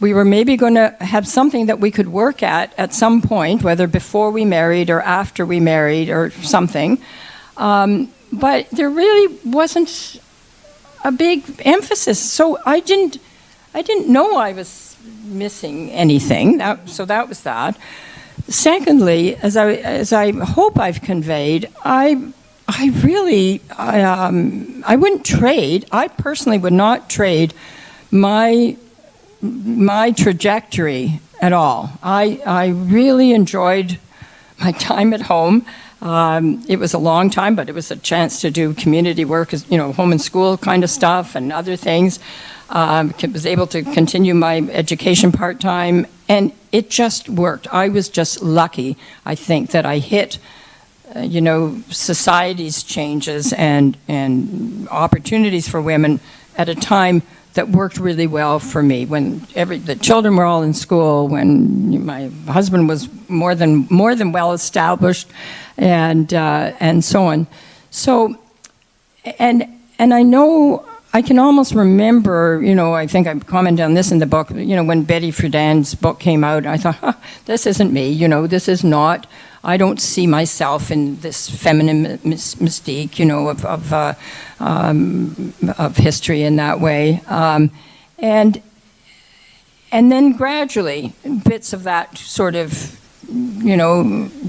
we were maybe going to have something that we could work at some point, whether before we married or after we married or something. But there really wasn't a big emphasis. So I didn't know I was missing anything. So that was that. Secondly, as I hope I've conveyed, I wouldn't trade. I personally would not trade my trajectory at all. I really enjoyed my time at home. It was a long time, but it was a chance to do community work, home and school kind of stuff and other things. Was able to continue my education part-time, and it just worked. I was just lucky, I think, that I hit, society's changes and opportunities for women at a time that worked really well for me, when the children were all in school, when my husband was more than well established, and so on. So, and I know I can almost remember, I think I commented on this in the book, when Betty Friedan's book came out, I thought, this isn't me, this is not. I don't see myself in this feminine mystique, of history in that way. And then gradually, bits of that sort of,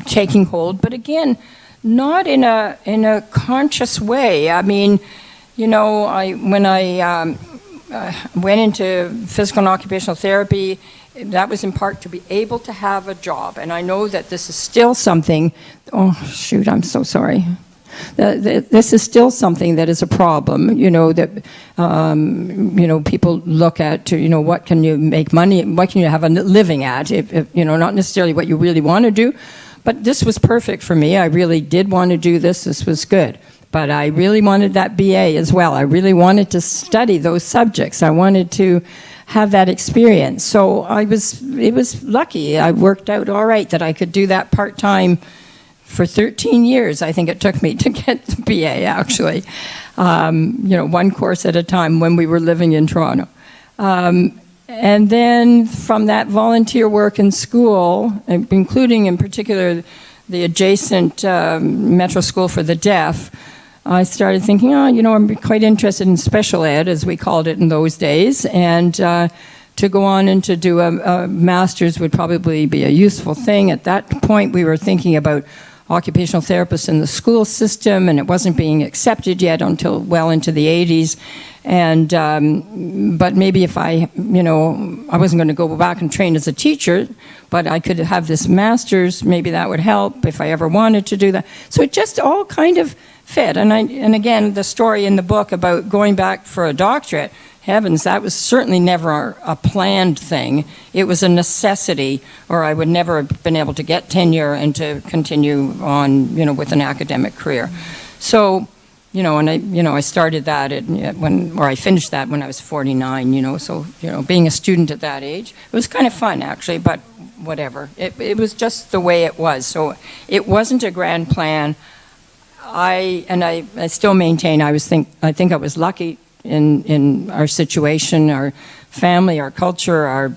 taking hold. But again, not in a conscious way. I mean, when I went into physical and occupational therapy, that was in part to be able to have a job. And I know that this is still something, oh shoot, I'm so sorry. This is still something that is a problem, that, people look at to, what can you make money, what can you have a living at, if not necessarily what you really want to do. But this was perfect for me. I really did want to do this. This was good. But I really wanted that BA as well. I really wanted to study those subjects. I wanted to have that experience. So it was lucky. I worked out all right that I could do that part-time for 13 years. I think it took me to get the BA, actually. One course at a time when we were living in Toronto. And then from that volunteer work in school, including in particular the adjacent Metro School for the Deaf, I started thinking, I'm quite interested in special ed, as we called it in those days, and to go on and to do a master's would probably be a useful thing. At that point, we were thinking about occupational therapists in the school system, and it wasn't being accepted yet until well into the 80s. And but maybe if I wasn't going to go back and train as a teacher, but I could have this master's, maybe that would help if I ever wanted to do that. So it just all kind of fit. And again, the story in the book about going back for a doctorate, heavens, that was certainly never a planned thing. It was a necessity, or I would never have been able to get tenure and to continue on, with an academic career. So, I started that I finished that when I was 49, so, being a student at that age, it was kind of fun actually, but whatever. It was just the way it was. So it wasn't a grand plan. I still maintain I think I was lucky in our situation, our family, our culture, our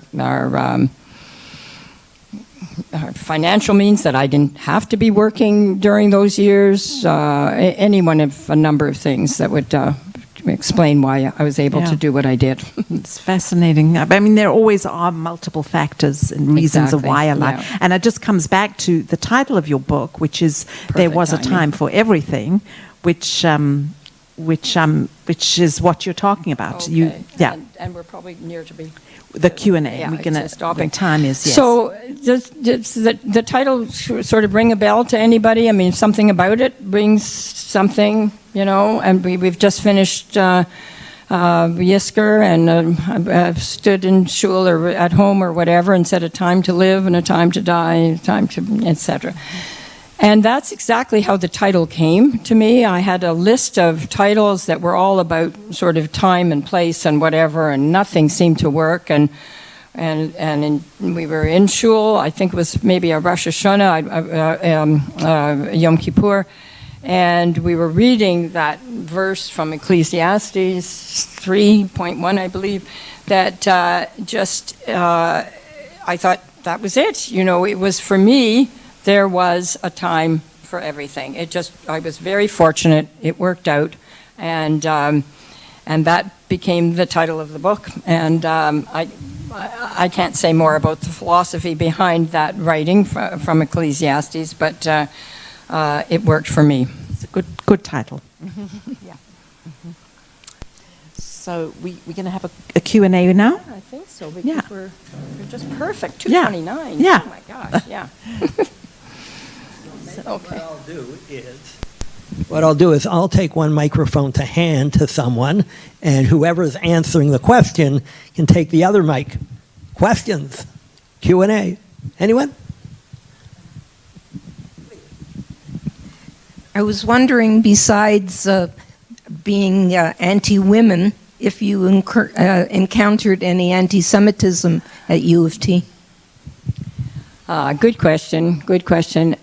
financial means, that I didn't have to be working during those years. Any one of a number of things that would explain why I was able to do what I did. It's fascinating. I mean, there always are multiple factors and reasons of why a life. Yeah. And it just comes back to the title of your book, which is There Was a Time for Everything, which which is what you're talking about. Okay. Yeah, And we're probably near to be... the Q&A. Yeah, We're gonna it's stopping. Time is, yes. So does the title sort of ring a bell to anybody? I mean, something about it brings something, and we've just finished Yisker, and I've stood in shul or at home or whatever and said a time to live and a time to die, a time to, etc. And that's exactly how the title came to me. I had a list of titles that were all about sort of time and place and whatever, and nothing seemed to work. And we were in shul. I think it was maybe a Rosh Hashanah, Yom Kippur, and we were reading that verse from Ecclesiastes 3.1, I believe. That I thought that was it. It was for me. There was a time for everything. I was very fortunate. It worked out, and that became the title of the book. And I can't say more about the philosophy behind that writing from Ecclesiastes, but it worked for me. It's a good title. Yeah. So we're going to have a Q&A now? I think so, because Yeah. we're just perfect. Yeah. 2:29. Yeah. Oh my gosh, yeah. Okay. What I'll do is I'll take one microphone to hand to someone, and whoever's answering the question can take the other mic. Questions? Q&A? Anyone? I was wondering, besides being anti-women, if you encountered any anti-Semitism at U of T. Good question. Good question.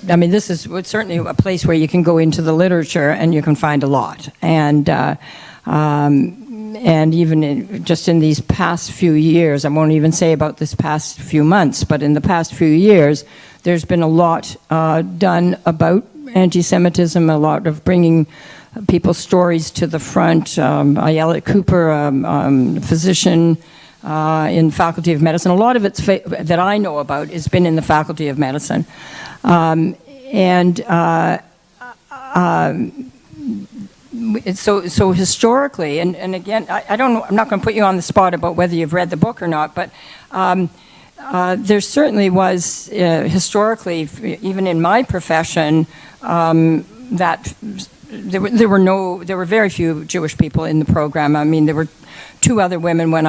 This is certainly a place where you can go into the literature and you can find a lot. And even just in these past few years, I won't even say about this past few months, but in the past few years, there's been a lot done about anti-Semitism, a lot of bringing people's stories to the front. Ayelet Cooper, physician in Faculty of Medicine. A lot of it that I know about has been in the Faculty of Medicine. So historically, and again, I don't know, I'm not going to put you on the spot about whether you've read the book or not, but there certainly was historically, even in my profession, that there were very few Jewish people in the program. I mean, there were two other women when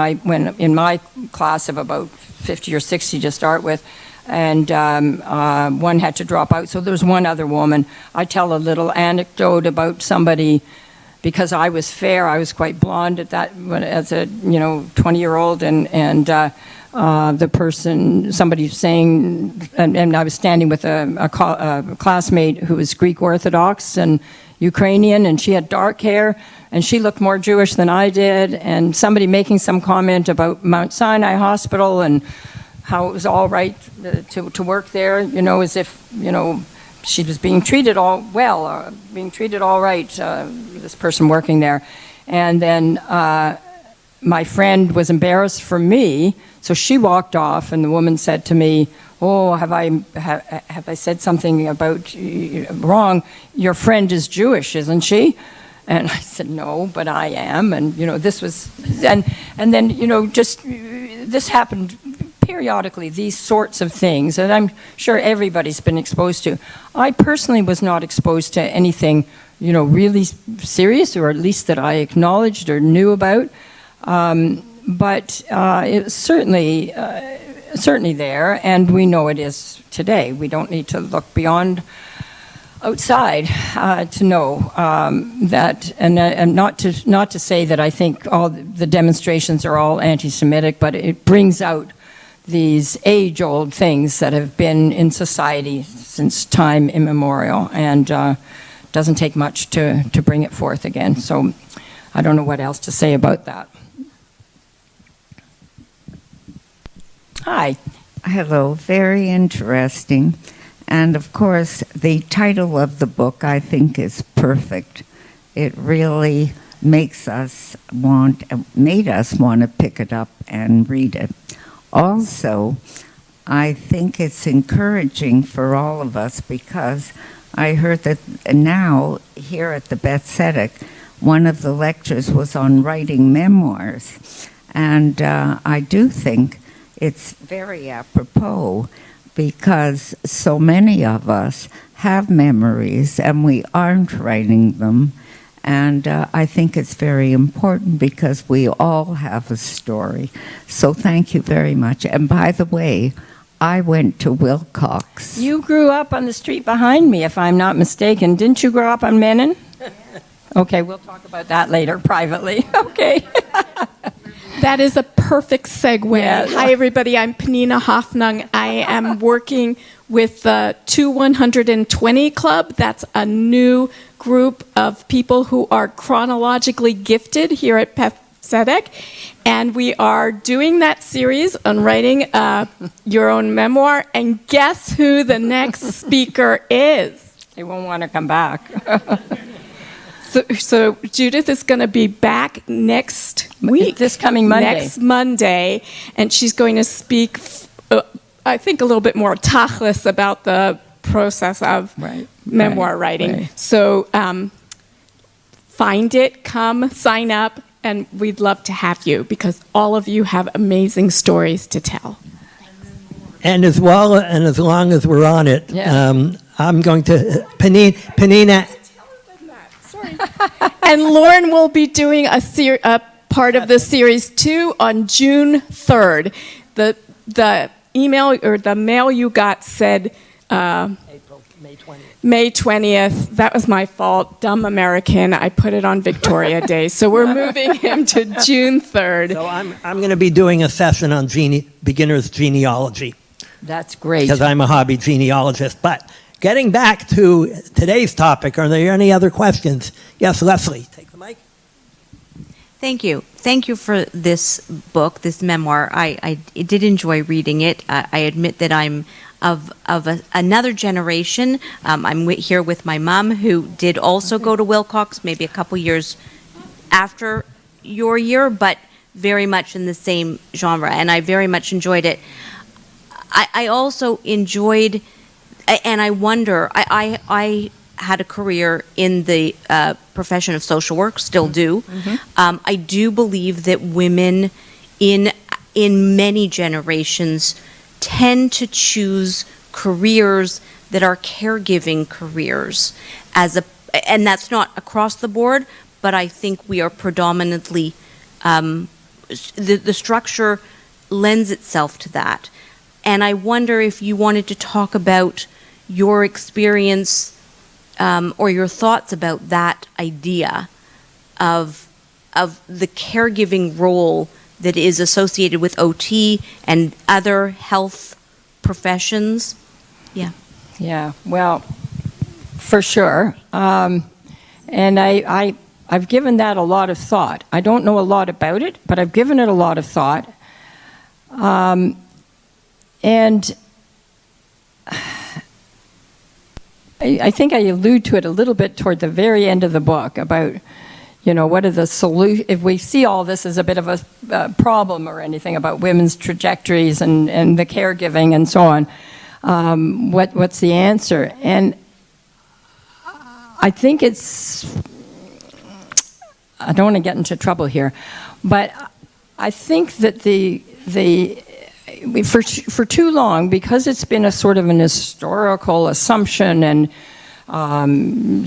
in my class of about 50 or 60 to start with, and one had to drop out. So there was one other woman. I tell a little anecdote about somebody, because I was fair. I was quite blonde as a 20-year-old, and the person, somebody saying, and I was standing with a classmate who was Greek Orthodox and Ukrainian, and she had dark hair, and she looked more Jewish than I did, and somebody making some comment about Mount Sinai Hospital and how it was all right to work there, as if, she was being treated all well, being treated all right, this person working there. And then my friend was embarrassed for me, so she walked off, and the woman said to me, "Oh, have I said something about wrong? Your friend is Jewish, isn't she?" And I said, "No, but I am." And this was, and then just this happened periodically. These sorts of things, and I'm sure everybody's been exposed to. I personally was not exposed to anything, really serious, or at least that I acknowledged or knew about. But it was certainly there, and we know it is today. We don't need to look beyond outside to know that, and not to say that I think all the demonstrations are all anti-Semitic, but it brings out these age-old things that have been in society since time immemorial, and doesn't take much to bring it forth again. So I don't know what else to say about that. Hi. Hello, very interesting. And of course, the title of the book, I think, is perfect. It really made us want to pick it up and read it. Also, I think it's encouraging for all of us, because I heard that now here at the Beth Tzedec, one of the lectures was on writing memoirs. And I do think it's very apropos, because so many of us have memories and we aren't writing them. And I think it's very important, because we all have a story. So thank you very much. And by the way, I went to Wilcox. You grew up on the street behind me, if I'm not mistaken. Didn't you grow up on Menon? Okay, we'll talk about that later privately. Okay. That is a perfect segue. Yeah. Hi, everybody. I'm Penina Hoffnung. I am working with the 2120 Club. That's a new group of people who are chronologically gifted here at Beth Tzedec. And we are doing that series on writing your own memoir. And guess who the next speaker is? They won't want to come back. So Judith is going to be back next week. This coming Monday. Next Monday. And she's going to speak, I think, a little bit more tachlis about the process of memoir writing. Right. So find it, come, sign up, and we'd love to have you, because all of you have amazing stories to tell. And as well, and as long as we're on it, I'm going to, Penina. And Lauren will be doing a part of the series too on June 3rd. The email or the mail you got said May 20th. That was my fault. Dumb American. I put it on Victoria Day. So we're moving him to June 3rd. So I'm going to be doing a session on beginner's genealogy. That's great. Because I'm a hobby genealogist. But getting back to today's topic, are there any other questions? Yes, Leslie, take the mic. Thank you. Thank you for this book, this memoir. I did enjoy reading it. I admit that I'm of another generation. I'm here with my mom, who did also go to Wilcox, maybe a couple years after your year, but very much in the same genre, and I very much enjoyed it. I also enjoyed, and I wonder, I had a career in the profession of social work, still do. Mm-hmm. I do believe that women in many generations tend to choose careers that are caregiving careers, and that's not across the board, but I think we are predominantly, the structure lends itself to that. And I wonder if you wanted to talk about your experience or your thoughts about that idea of the caregiving role that is associated with OT and other health professions. Yeah, well, for sure. And I've given that a lot of thought. I don't know a lot about it, but I've given it a lot of thought. And I think I allude to it a little bit toward the very end of the book about, what are the solutions, if we see all this as a bit of a problem or anything about women's trajectories and the caregiving and so on, what's the answer? And I think I don't want to get into trouble here, but I think that for too long, because it's been a sort of an historical assumption, and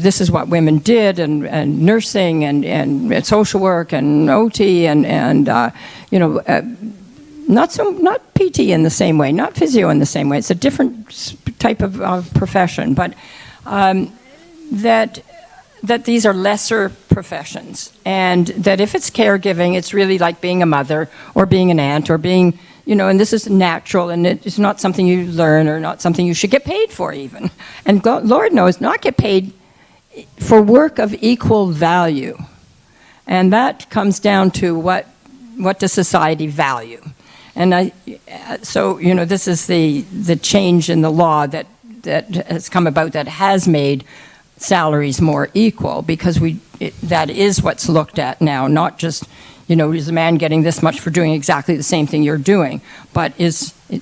this is what women did, and nursing, and social work, and OT, and not PT in the same way, not physio in the same way. It's a different type of profession, but that these are lesser professions, and that if it's caregiving, it's really like being a mother or being an aunt or being, and this is natural, and it's not something you learn or not something you should get paid for even. And Lord knows, not get paid for work of equal value. And that comes down to what does society value? And this is the change in the law that has come about that has made salaries more equal, because that is what's looked at now, not just is a man getting this much for doing exactly the same thing you're doing? But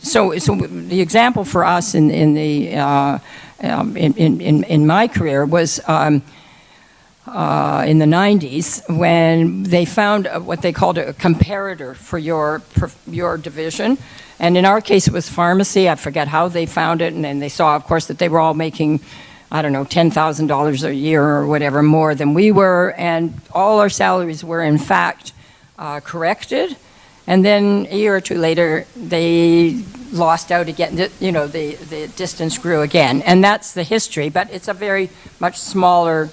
so the example for us in my career was in the 90s when they found what they called a comparator for your division. And in our case, it was pharmacy. I forget how they found it. And then they saw, of course, that they were all making, I don't know, $10,000 a year or whatever more than we were. And all our salaries were, in fact, corrected. And then a year or two later, they lost out again. The distance grew again. And that's the history. But it's a very much smaller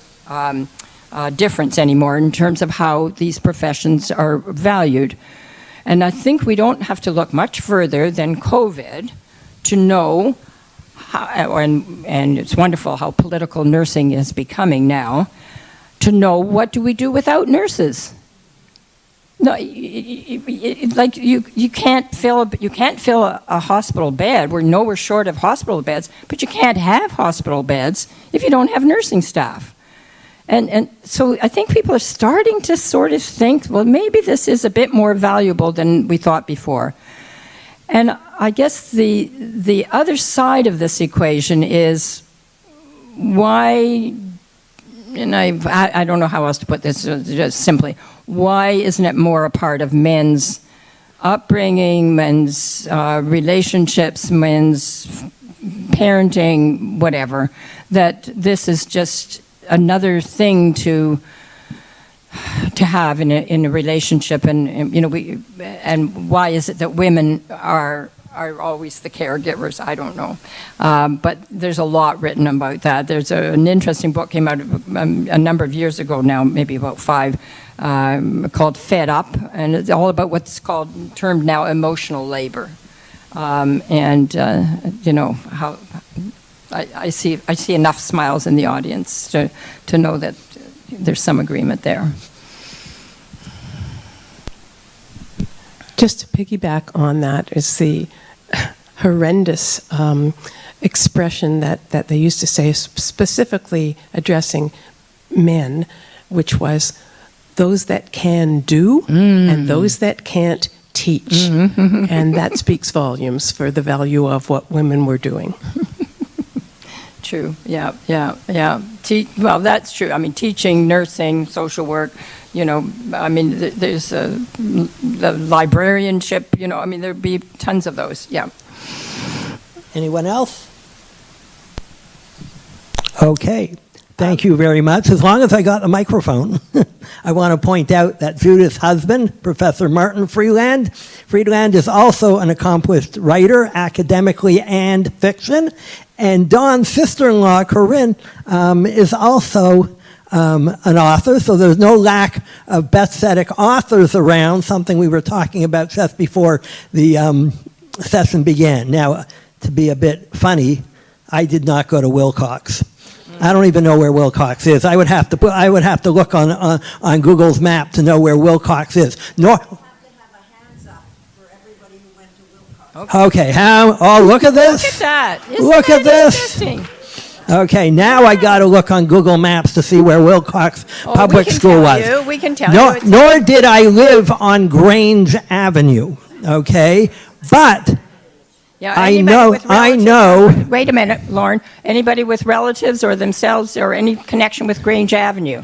difference anymore in terms of how these professions are valued. And I think we don't have to look much further than COVID to know how, and it's wonderful how political nursing is becoming now, to know what do we do without nurses. No, like you can't fill a hospital bed. We're short of hospital beds, but you can't have hospital beds if you don't have nursing staff. And so I think people are starting to sort of think, well, maybe this is a bit more valuable than we thought before. And I guess the other side of this equation is why, and I don't know how else to put this, just simply, why isn't it more a part of men's upbringing, men's relationships, men's parenting, whatever, that this is just another thing to have in a relationship, and why is it that women are always the caregivers? I don't know, but there's a lot written about that. There's an interesting book came out a number of years ago now, maybe about 5, called "Fed Up," and it's all about what's termed now emotional labor, how. I see enough smiles in the audience to know that there's some agreement there. Just to piggyback on that is the horrendous expression that they used to say, specifically addressing men, which was those that can do and those that can't teach. And that speaks volumes for the value of what women were doing. True. Yeah. Well, that's true. I mean, teaching, nursing, social work. There's the librarianship. There'd be tons of those. Yeah. Anyone else? Okay. Thank you very much. As long as I got the microphone, I want to point out that Judith's husband, Professor Martin Friedland is also an accomplished writer, academically and fiction. And Dawn's sister-in-law, Corinne, is also an author, so there's no lack of Beth Tzedec authors around, something we were talking about just before the session began. Now, to be a bit funny, I did not go to Wilcox. I don't even know where Wilcox is. I would have to look on Google's map to know where Wilcox is. Okay. Look at this. Look at that. Look at this. Okay, now I got to look on Google Maps to see where Wilcox Public School was. We can tell you. Nor did I live on Grange Avenue. Okay, but yeah, I know. Wait a minute, Lauren. Anybody with relatives or themselves or any connection with Grange Avenue?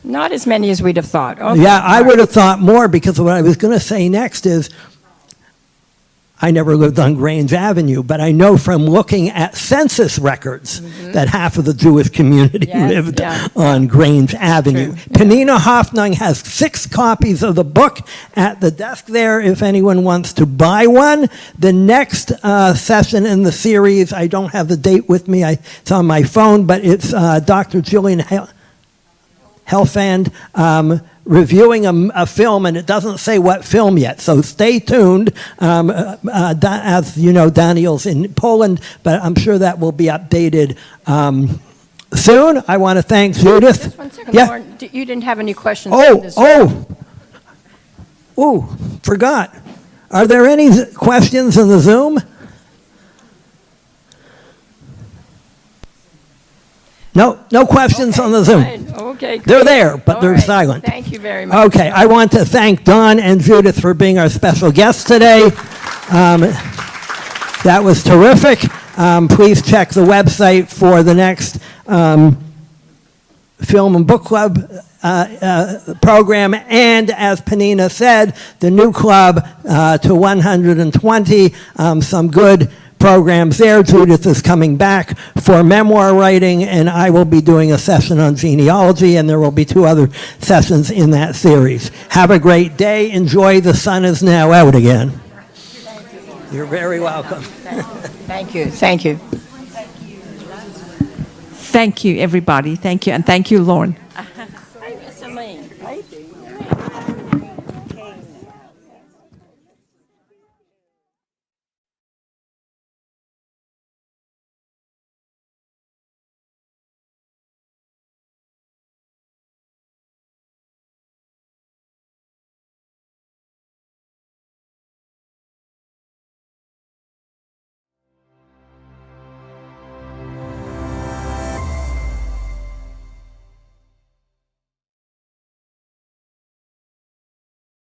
Not as many as we'd have thought. Okay. Yeah, I would have thought more, because what I was going to say next is I never lived on Grange Avenue, but I know from looking at census records that half of the Jewish community lived on Grange Avenue. Penina Hoffnung has 6 copies of the book at the desk there if anyone wants to buy one. The next session in the series, I don't have the date with me, it's on my phone, but it's Dr. Julian Helfand reviewing a film, and it doesn't say what film yet, so stay tuned. As you know, Daniel's in Poland, but I'm sure that will be updated soon. I want to thank Judith. Just 1 second, Lauren. You didn't have any questions on this. Forgot. Are there any questions in the Zoom? No questions on the Zoom. Okay, They're there, but they're right. silent. Thank you. Thank you very much. Okay, I want to thank Don and Judith for being our special guests today. That was terrific. Please check the website for the next Film and Book Club program, and as Panina said, the new club to 120, some good programs there. Judith is coming back for memoir writing, and I will be doing a session on genealogy, and there will be 2 other sessions in that series. Have a great day. Enjoy. The sun is now out again. You're very welcome. Thank you. Thank you. Thank you, everybody. Thank you, and thank you, Lorne.